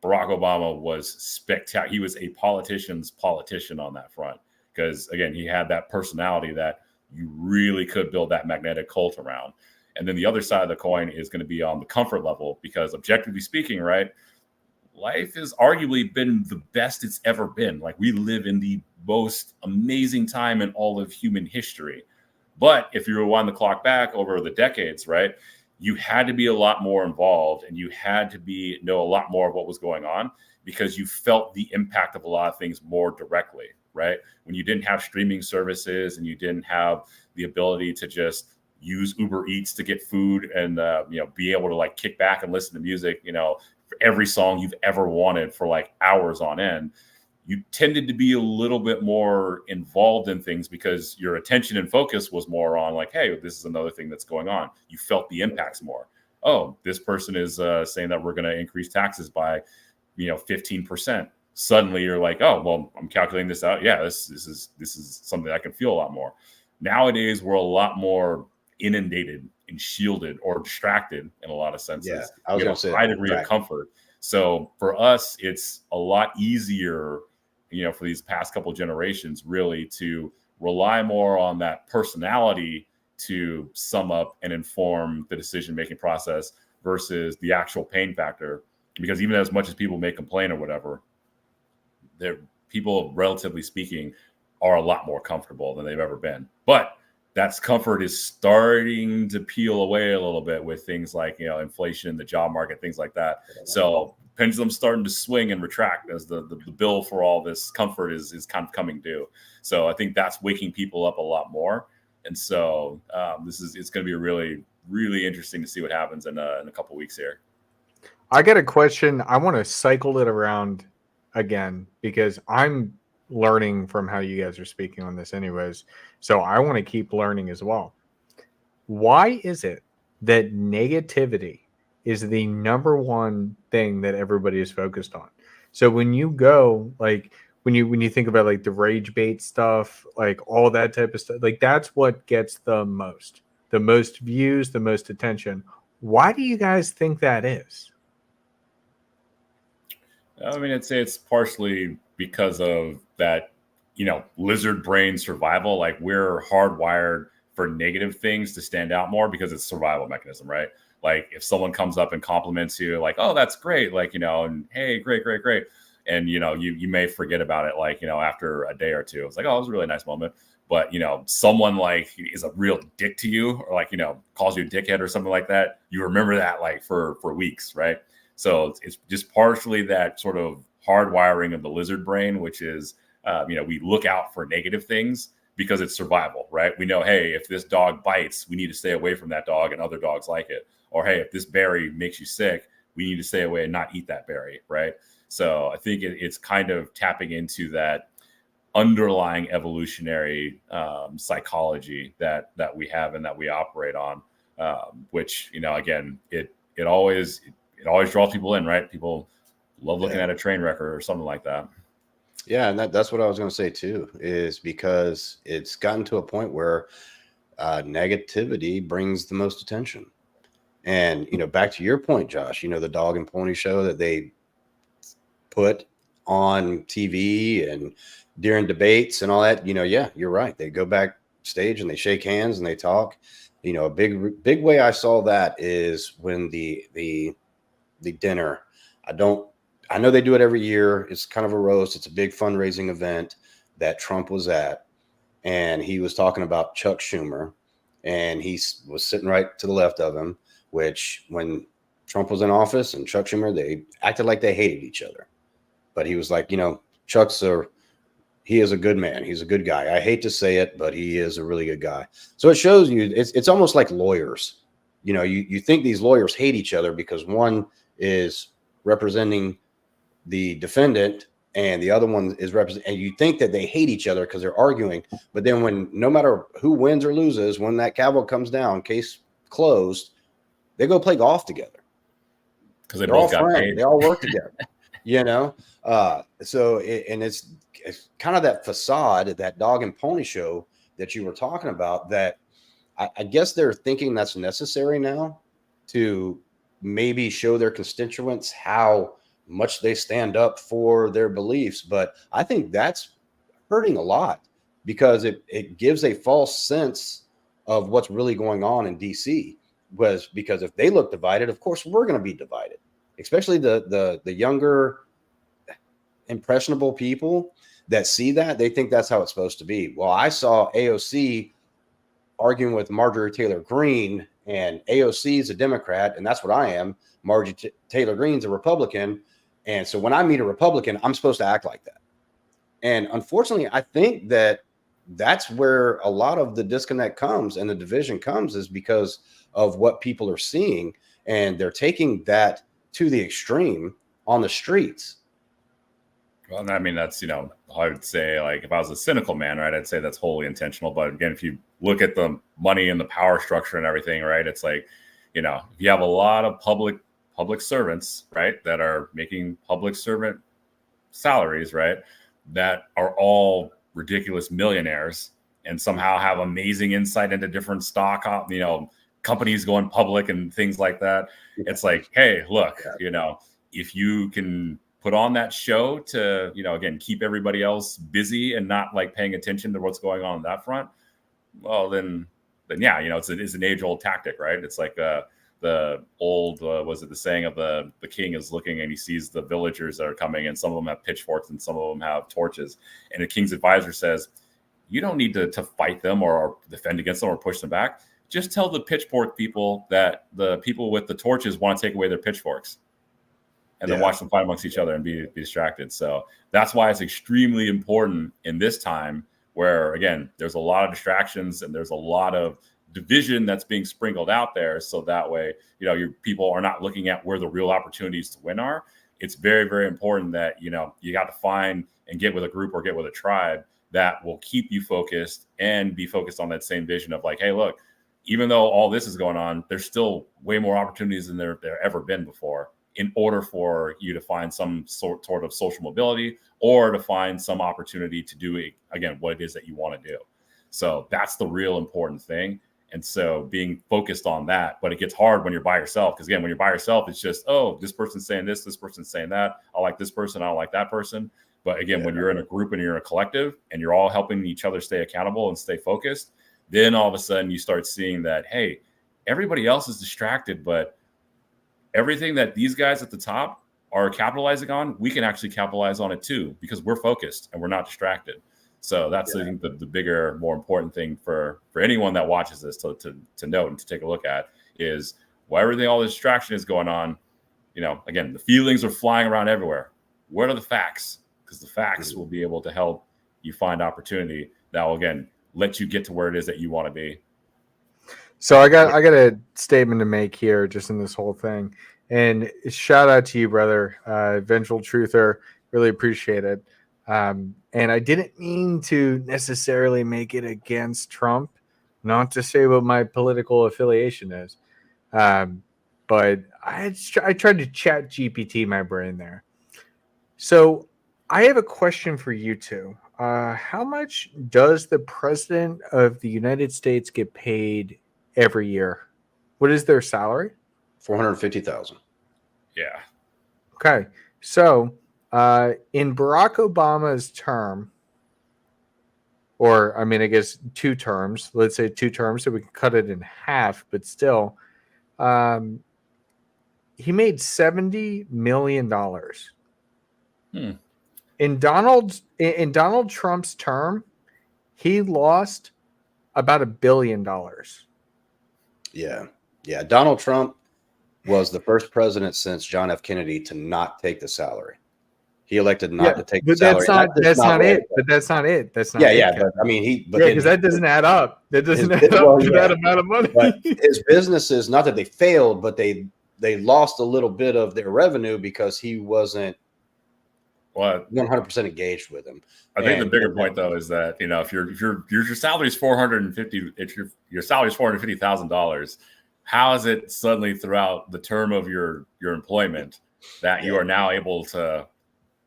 Barack Obama was spectacular. He was a politician's politician on that front because, again, he had that personality that you really could build that magnetic cult around. And then the other side of the coin is going to be on the comfort level because, objectively speaking, right, life has arguably been the best it's ever been. Like, we live in the most amazing time in all of human history. But if you rewind the clock back over the decades, right, you had to be a lot more involved and you had to know a lot more of what was going on because you felt the impact of a lot of things more directly, right? When you didn't have streaming services and you didn't have the ability to just use Uber Eats to get food and be able to like kick back and listen to music, for every song you've ever wanted for like hours on end, you tended to be a little bit more involved in things because your attention and focus was more on like, hey, this is another thing that's going on. You felt the impacts more. Oh, this person is saying that we're going to increase taxes by 15%. Suddenly you're like, oh, well, I'm calculating this out. Yeah, this is something I can feel a lot more. Nowadays, we're a lot more inundated and shielded or distracted in a lot of senses. Yeah, I was going to say a high degree of comfort. So for us, it's a lot easier, for these past couple generations, really to rely more on that personality to sum up and inform the decision-making process versus the actual pain factor. Because even as much as people may complain or whatever, people, relatively speaking, are a lot more comfortable than they've ever been. But that comfort is starting to peel away a little bit with things like, inflation, the job market, things like that. So pendulum's starting to swing and retract as the bill for all this comfort is kind of coming due. So I think that's waking people up a lot more. And so it's going to be really, really interesting to see what happens in a couple of weeks here. I got a question. I want to cycle it around again because I'm learning from how you guys are speaking on this anyways. So I want to keep learning as well. Why is it that negativity is the number one thing that everybody is focused on? So when you go, like, when you think about like the rage bait stuff, like all that type of stuff, like that's what gets the most views, the most attention. Why do you guys think that is? I mean, I'd say it's partially because of that, lizard brain survival. Like, we're hardwired for negative things to stand out more because it's a survival mechanism, right? Like, if someone comes up and compliments you, like, oh, that's great, like, and hey, great. And, you may forget about it, like, after a day or two. It's like, oh, it was a really nice moment. But, someone like is a real dick to you or like, calls you a dickhead or something like that. You remember that like for weeks, right? So it's just partially that sort of hardwiring of the lizard brain, which is, we look out for negative things because it's survival, right? We know, hey, if this dog bites, we need to stay away from that dog and other dogs like it. Or, hey, if this berry makes you sick, we need to stay away and not eat that berry, right? So I think it's kind of tapping into that underlying evolutionary psychology that we have and that we operate on, which, again, it always draws people in, right? People love looking at a train wreck or something like that. Yeah, and that's what I was going to say too, is because it's gotten to a point where negativity brings the most attention. And, back to your point, Josh, the dog and pony show that they put on TV and during debates and all that, yeah, you're right. They go backstage and they shake hands and they talk. A big way I saw that is when the dinner, I know they do it every year. It's kind of a roast. It's a big fundraising event that Trump was at. And he was talking about Chuck Schumer. And he was sitting right to the left of him, which when Trump was in office and Chuck Schumer, they acted like they hated each other. But he was like, he is a good man. He's a good guy. I hate to say it, but he is a really good guy. So it shows you, it's almost like lawyers. You think these lawyers hate each other because one is representing the defendant and the other one is and you think that they hate each other because they're arguing. But then no matter who wins or loses, when that gavel comes down, case closed, they go play golf together. Because they're all friends. They all work together. you know. And it's kind of that facade, that dog and pony show that you were talking about, that I guess they're thinking that's necessary now to maybe show their constituents how much they stand up for their beliefs. But I think that's hurting a lot, because it gives a false sense of what's really going on in DC. Because if they look divided, of course we're going to be divided, especially the younger, impressionable people that see that. They think that's how it's supposed to be. Well, I saw AOC arguing with Marjorie Taylor Greene, and AOC is a Democrat, and that's what I am. Marjorie Taylor Greene's a Republican. And so when I meet a Republican, I'm supposed to act like that. And unfortunately, I think that's where a lot of the disconnect comes and the division comes, is because of what people are seeing. And they're taking that to the extreme on the streets. Well, I mean, that's, I would say, like, if I was a cynical man, right, I'd say that's wholly intentional. But again, if you look at the money and the power structure and everything, right, it's like, if you have a lot of public servants, right, that are making public servant salaries, right, that are all ridiculous millionaires and somehow have amazing insight into different stock, companies going public and things like that. It's like, hey, look, if you can put on that show to, again, keep everybody else busy and not like paying attention to what's going on that front, well, then yeah, it's an age-old tactic, right? It's like the old, was it the saying of the king is looking and he sees the villagers that are coming, and some of them have pitchforks and some of them have torches. And the king's advisor says, you don't need to fight them or defend against them or push them back. Just tell the pitchfork people that the people with the torches want to take away their pitchforks, and then watch them fight amongst each other and be distracted. So that's why it's extremely important in this time where, again, there's a lot of distractions and there's a lot of division that's being sprinkled out there. So that way, your people are not looking at where the real opportunities to win are. It's very, very important that, you got to find and get with a group or get with a tribe that will keep you focused and be focused on that same vision of like, hey, look, even though all this is going on, there's still way more opportunities than there ever been before, in order for you to find some sort of social mobility or to find some opportunity to do, again, what it is that you want to do. So that's the real important thing. And so being focused on that, but it gets hard when you're by yourself. Because again, when you're by yourself, it's just, oh, this person's saying this person's saying that. I like this person, I don't like that person. But again, when you're in a group and you're in a collective and you're all helping each other stay accountable and stay focused, then all of a sudden you start seeing that, hey, everybody else is distracted, but everything that these guys at the top are capitalizing on, we can actually capitalize on it too, because we're focused and we're not distracted. So that's, I think, the bigger, more important thing for anyone that watches this to note and to take a look at is, while all this distraction is going on, again, the feelings are flying around everywhere. What are the facts? Because the facts will be able to help you find opportunity that will, again, let you get to where it is that you want to be. So I got a statement to make here just in this whole thing. And shout out to you, brother. Vengeful Truther. Really appreciate it. And I didn't mean to necessarily make it against Trump, not to say what my political affiliation is. But I tried to chat GPT my brain there. So I have a question for you two. How much does the president of the United States get paid every year? What is their salary? $450,000. Yeah. Okay. So in Barack Obama's term, or I mean, I guess 2 terms, let's say 2 terms, so we can cut it in half, but still, he made $70 million. In Donald Trump's term, he lost about $1 billion. Yeah. Donald Trump was the first president since John F. Kennedy to not take the salary. He elected not to take the salary. That's not it. But that's not it. That's not. Yeah. But I mean, because that doesn't add up. That doesn't add up to that amount of money. But his businesses, not that they failed, but they lost a little bit of their revenue because he wasn't 100% engaged with them. I think the bigger point though is that, if your salary is $450,000, if your salary is $450,000, how is it suddenly throughout the term of your employment that you are now able to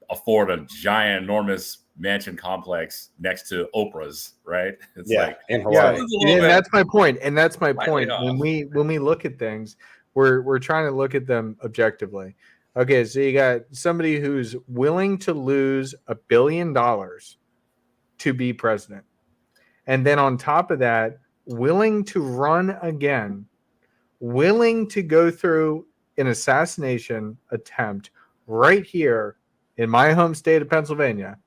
afford a giant, enormous mansion complex next to Oprah's, right? It's like, in Yeah, Hawaii. it's a little and bit that's my point. And that's my slightly point. off. When we look at things, we're trying to look at them objectively. Okay, so you got somebody who's willing to lose $1 billion to be president. And then on top of that, willing to run again, willing to go through an assassination attempt right here in my home state of Pennsylvania,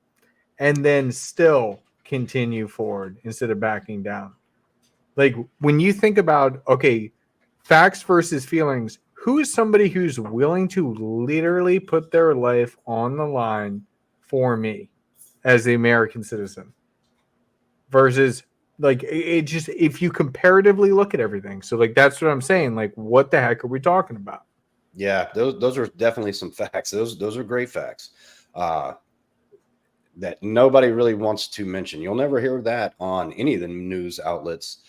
and then still continue forward instead of backing down. Like when you think about, okay, facts versus feelings, who is somebody who's willing to literally put their life on the line for me as the American citizen versus like it just, if you comparatively look at everything. So like that's what I'm saying. Like what the heck are we talking about? Yeah, those are definitely some facts. Those are great facts that nobody really wants to mention. You'll never hear that on any of the news outlets.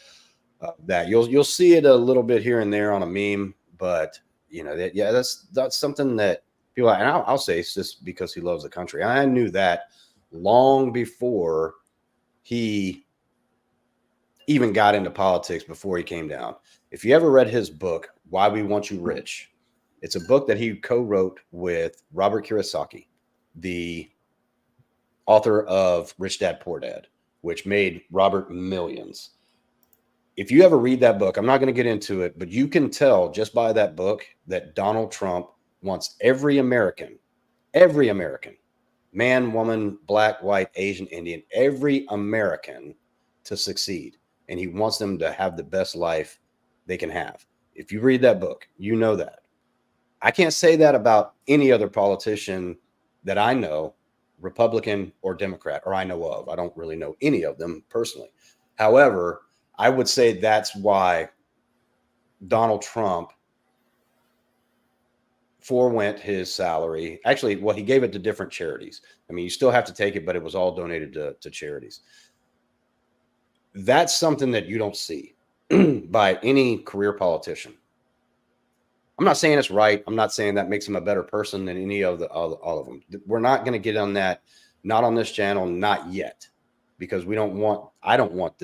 That you'll see it a little bit here and there on a meme, but that's something that people. And I'll say it's just because he loves the country. I knew that long before he even got into politics, before he came down. If you ever read his book, Why We Want You Rich, it's a book that he co-wrote with Robert Kiyosaki, the author of Rich Dad Poor Dad, which made Robert millions. If you ever read that book, I'm not going to get into it, but you can tell just by that book that Donald Trump wants every American, man, woman, black, white, Asian, Indian, every American to succeed. And he wants them to have the best life they can have. If you read that book, you know that. I can't say that about any other politician that I know, Republican or Democrat, or I know of. I don't really know any of them personally. However, I would say that's why Donald Trump forewent his salary. Actually, well, he gave it to different charities. I mean, you still have to take it, but it was all donated to charities. That's something that you don't see by any career politician. I'm not saying it's right. I'm not saying that makes him a better person than any of all of them. We're not going to get on that. Not on this channel, not yet, because I don't want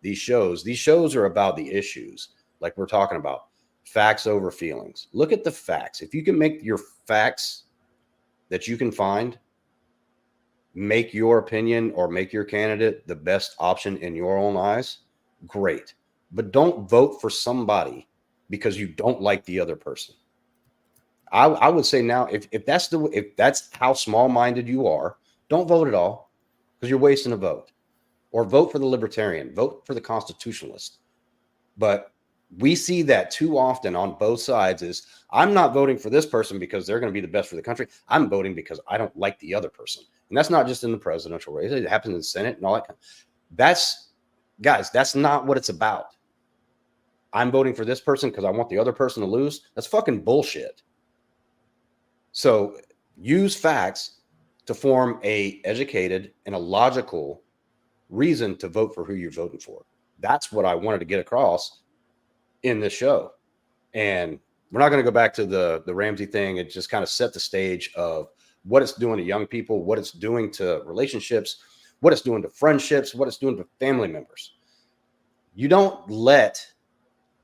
these shows are about the issues, like we're talking about, facts over feelings. Look at the facts. If you can make your facts that you can find, make your opinion or make your candidate the best option in your own eyes, great. But don't vote for somebody because you don't like the other person. I would say now, if that's how small-minded you are, don't vote at all, because you're wasting a vote. Or vote for the libertarian, vote for the constitutionalist. But we see that too often on both sides is, I'm not voting for this person because they're going to be the best for the country. I'm voting because I don't like the other person. And that's not just in the presidential race. It happens in the Senate and all that. That's not what it's about. I'm voting for this person because I want the other person to lose. That's fucking bullshit. So use facts to form a educated and a logical reason to vote for who you're voting for. That's what I wanted to get across in this show. And we're not going to go back to the Ramsey thing. It just kind of set the stage of what it's doing to young people, what it's doing to relationships, what it's doing to friendships, what it's doing to family members. You don't let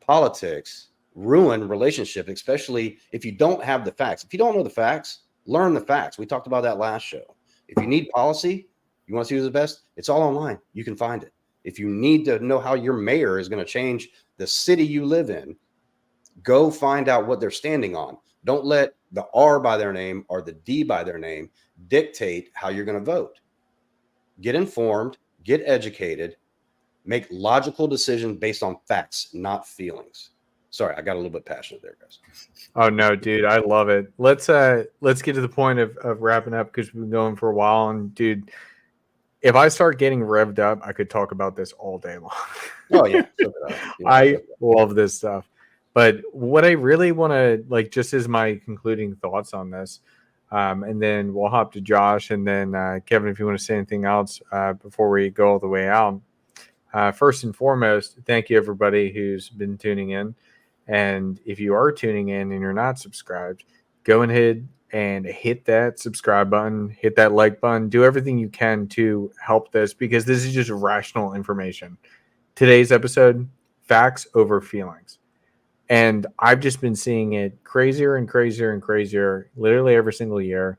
politics ruin relationship, especially if you don't have the facts. If you don't know the facts, learn the facts. We talked about that last show. If you need policy, you want to see who's the best, it's all online. You can find it. If you need to know how your mayor is going to change the city you live in, go find out what they're standing on. Don't let the R by their name or the D by their name dictate how you're going to vote. Get informed, get educated, make logical decisions based on facts, not feelings. Sorry, I got a little bit passionate there, guys. Oh no, dude, I love it. Let's get to the point of wrapping up, because we've been going for a while. And dude, if I start getting revved up, I could talk about this all day long. Oh yeah, I love this stuff. But what I really want to, like, just as my concluding thoughts on this, and then we'll hop to Josh, and then Kevin, if you want to say anything else before we go all the way out. First and foremost, thank you everybody who's been tuning in. And if you are tuning in and you're not subscribed, go ahead and hit that subscribe button, hit that like button, do everything you can to help this, because this is just rational information. Today's episode, facts over feelings. And I've just been seeing it crazier and crazier and crazier literally every single year,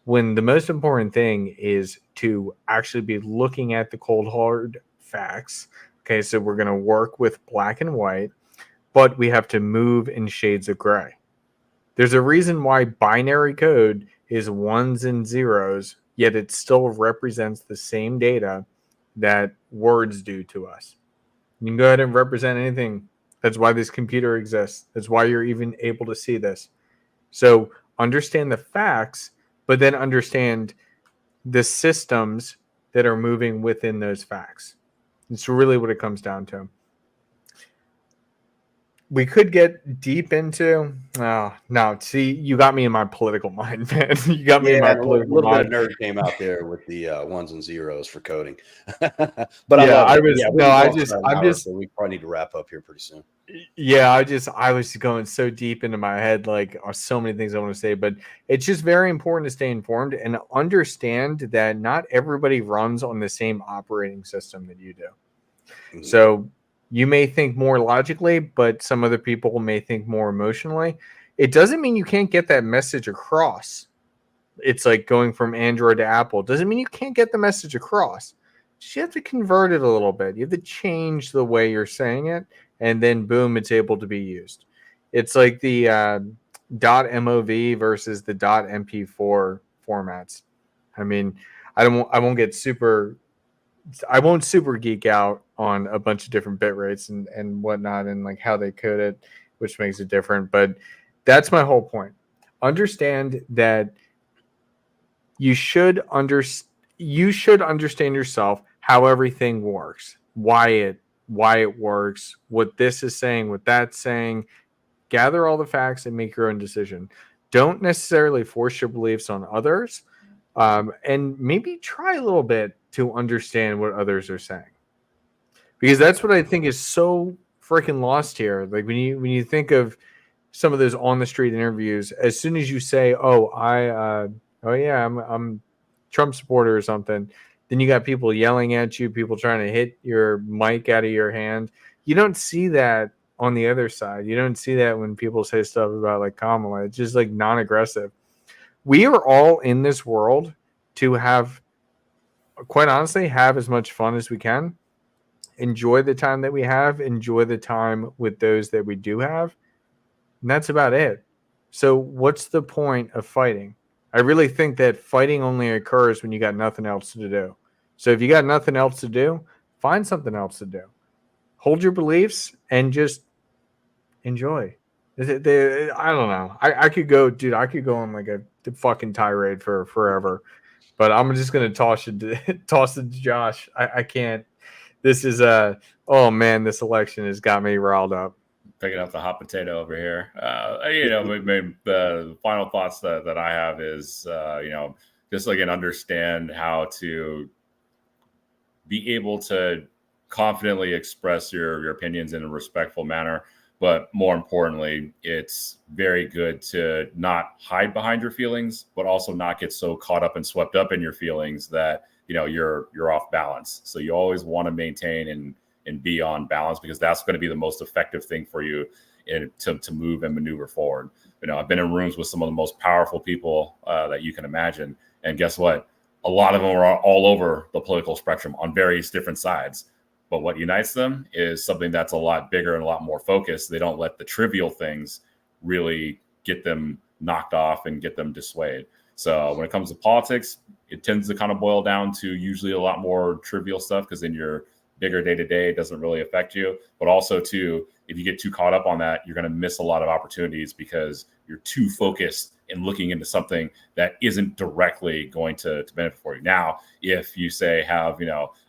when the most important thing is to actually be looking at the cold hard facts. Okay, so we're going to work with black and white, but we have to move in shades of gray. There's a reason why binary code is ones and zeros, yet it still represents the same data that words do to us. You can go ahead and represent anything. That's why this computer exists. That's why you're even able to see this. So understand the facts, but then understand the systems that are moving within those facts. It's really what it comes down to. We could get deep into. Oh, no, see, you got me in my political mind, man. You got me in my a political little bit mind. of nerd came out there with the ones and zeros for coding. But Yeah, I love I it. was- Yeah, no, we've I gone just- for an I'm hour, just- so we probably need to wrap up here pretty soon. Yeah, I was going so deep into my head, like so many things I want to say, but it's just very important to stay informed and understand that not everybody runs on the same operating system that you do. Mhm. So you may think more logically, but some other people may think more emotionally. It doesn't mean you can't get that message across. It's like going from Android to Apple. Doesn't mean you can't get the message across. Just you have to convert it a little bit. You have to change the way you're saying it, and then boom, it's able to be used. It's like the .mov versus the .mp4 formats. I mean, I won't get super. I won't super geek out on a bunch of different bit rates and whatnot and like how they code it, which makes it different. But that's my whole point. Understand that you should understand yourself, how everything works, why it works, what this is saying, what that's saying. Gather all the facts and make your own decision. Don't necessarily force your beliefs on others, and maybe try a little bit to understand what others are saying, because that's what I think is so freaking lost here. Like when you think of some of those on the street interviews, as soon as you say, oh yeah, I'm Trump supporter or something, then you got people yelling at you, people trying to hit your mic out of your hand. You don't see that on the other side. You don't see that when people say stuff about like Kamala. It's just like non-aggressive. We are all in this world to have, quite honestly, have as much fun as we can. Enjoy the time that we have. Enjoy the time with those that we do have. And that's about it. So what's the point of fighting? I really think that fighting only occurs when you got nothing else to do. So if you got nothing else to do, find something else to do. Hold your beliefs and just enjoy. I don't know. I could go, dude. I could go on like a fucking tirade for forever, but I'm just gonna toss it to Josh. I can't. This is oh man, this election has got me riled up. Picking up the hot potato over here. The final thoughts that I have is, just like understand how to be able to confidently express your opinions in a respectful manner. But more importantly, it's very good to not hide behind your feelings, but also not get so caught up and swept up in your feelings that you're off balance. So you always want to maintain and be on balance, because that's going to be the most effective thing for you to move and maneuver forward. I've been in rooms with some of the most powerful people that you can imagine, and guess what? A lot of them are all over the political spectrum on various different sides. But what unites them is something that's a lot bigger and a lot more focused. They don't let the trivial things really get them knocked off and get them dissuaded. So when it comes to politics, it tends to kind of boil down to usually a lot more trivial stuff, because in your bigger day-to-day, it doesn't really affect you. But also too, if you get too caught up on that, you're going to miss a lot of opportunities because you're too focused in looking into something that isn't directly going to benefit for you. Now, if you say have,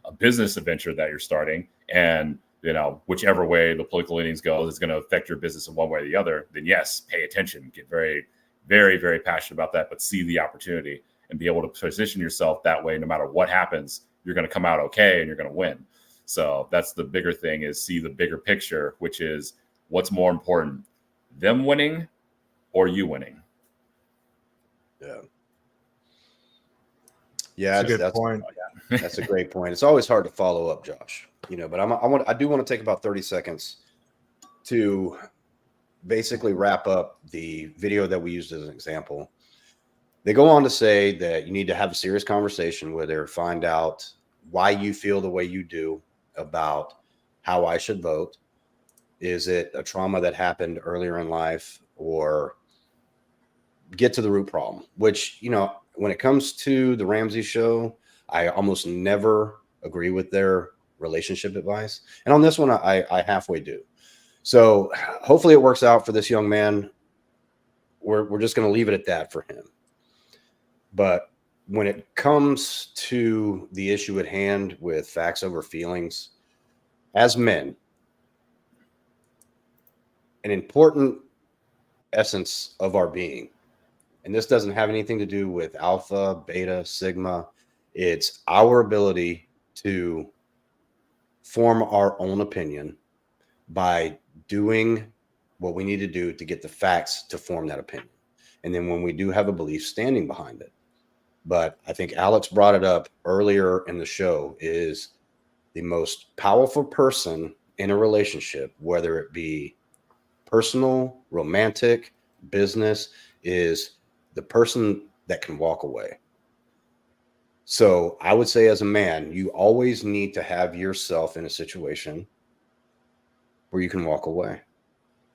a business adventure that you're starting, and, whichever way the political leanings go is going to affect your business in one way or the other, then yes, pay attention, get very, very, very passionate about that, but see the opportunity and be able to position yourself that way. No matter what happens, you're going to come out okay and you're going to win. So that's the bigger thing, is see the bigger picture, which is what's more important, them winning or you winning. Yeah. That's a good point. That's a great point. It's always hard to follow up, Josh. But I do want to take about 30 seconds to basically wrap up the video that we used as an example. They go on to say that you need to have a serious conversation with her, find out why you feel the way you do about how I should vote. Is it a trauma that happened earlier in life, or get to the root problem? Which, when it comes to the Ramsey show, I almost never agree with their relationship advice. And on this one, I halfway do. So hopefully it works out for this young man. We're just going to leave it at that for him. But when it comes to the issue at hand with facts over feelings, as men, an important essence of our being, and this doesn't have anything to do with alpha, beta, sigma, it's our ability to form our own opinion by doing what we need to do to get the facts to form that opinion. And then when we do have a belief, standing behind it. But I think Alex brought it up earlier in the show, is the most powerful person in a relationship, whether it be personal, romantic, business, is the person that can walk away. So I would say, as a man, you always need to have yourself in a situation where you can walk away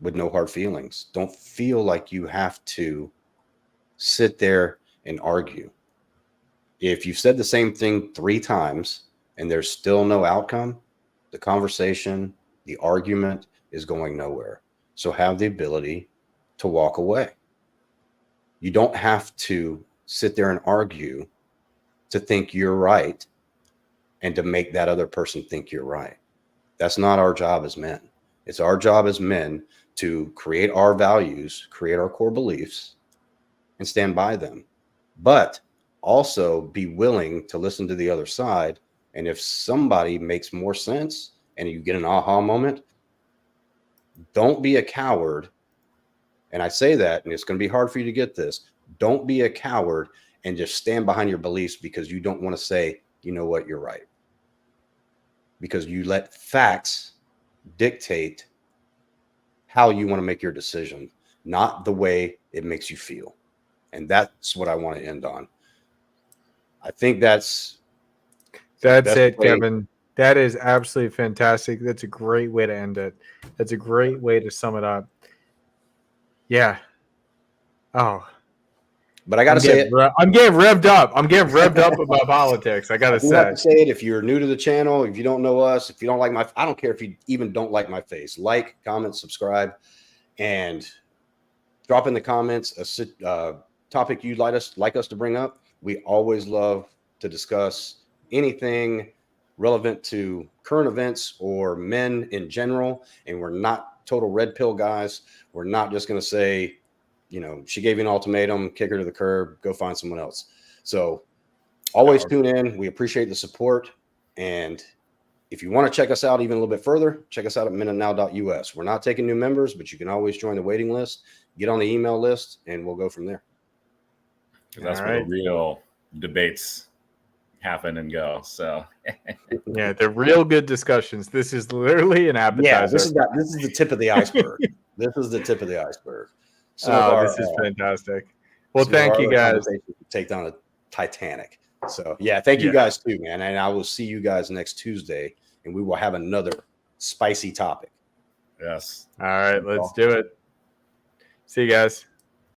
with no hard feelings. Don't feel like you have to sit there and argue. If you've said the same thing 3 times and there's still no outcome, the conversation, the argument is going nowhere. So have the ability to walk away. You don't have to sit there and argue to think you're right and to make that other person think you're right. That's not our job as men. It's our job as men to create our values, create our core beliefs, and stand by them. But also be willing to listen to the other side. And if somebody makes more sense and you get an aha moment, don't be a coward. And I say that, and it's going to be hard for you to get this. Don't be a coward and just stand behind your beliefs because you don't want to say, you know what, you're right. Because you let facts dictate how you want to make your decision, not the way it makes you feel. And that's what I want to end on. I think that's it, Kevin. That is absolutely fantastic. That's a great way to end it. That's a great way to sum it up. Yeah. Oh. But I got to say it. I'm getting revved up. I'm getting revved up about politics. I got to say. You have to say it. If you're new to the channel, if you don't know us, if you don't like I don't care if you even don't like my face. Like, comment, subscribe, and drop in the comments a topic you'd like us to bring up. We always love to discuss anything relevant to current events or men in general. And we're not total red pill guys. We're not just going to say, she gave you an ultimatum, kick her to the curb, go find someone else. So always tune in. We appreciate the support. And if you want to check us out even a little bit further, check us out at minutenow.us. We're not taking new members, but you can always join the waiting list, get on the email list, and we'll go from there. That's where the real debates happen and go. So yeah, they're real good discussions. This is literally an appetizer. Yeah, this is the tip of the iceberg. This is the tip of the iceberg. This is fantastic. Well, thank you guys. Take down a Titanic. So yeah, thank you guys too, man. And I will see you guys next Tuesday, and we will have another spicy topic. Yes. All right, let's do it. See you guys.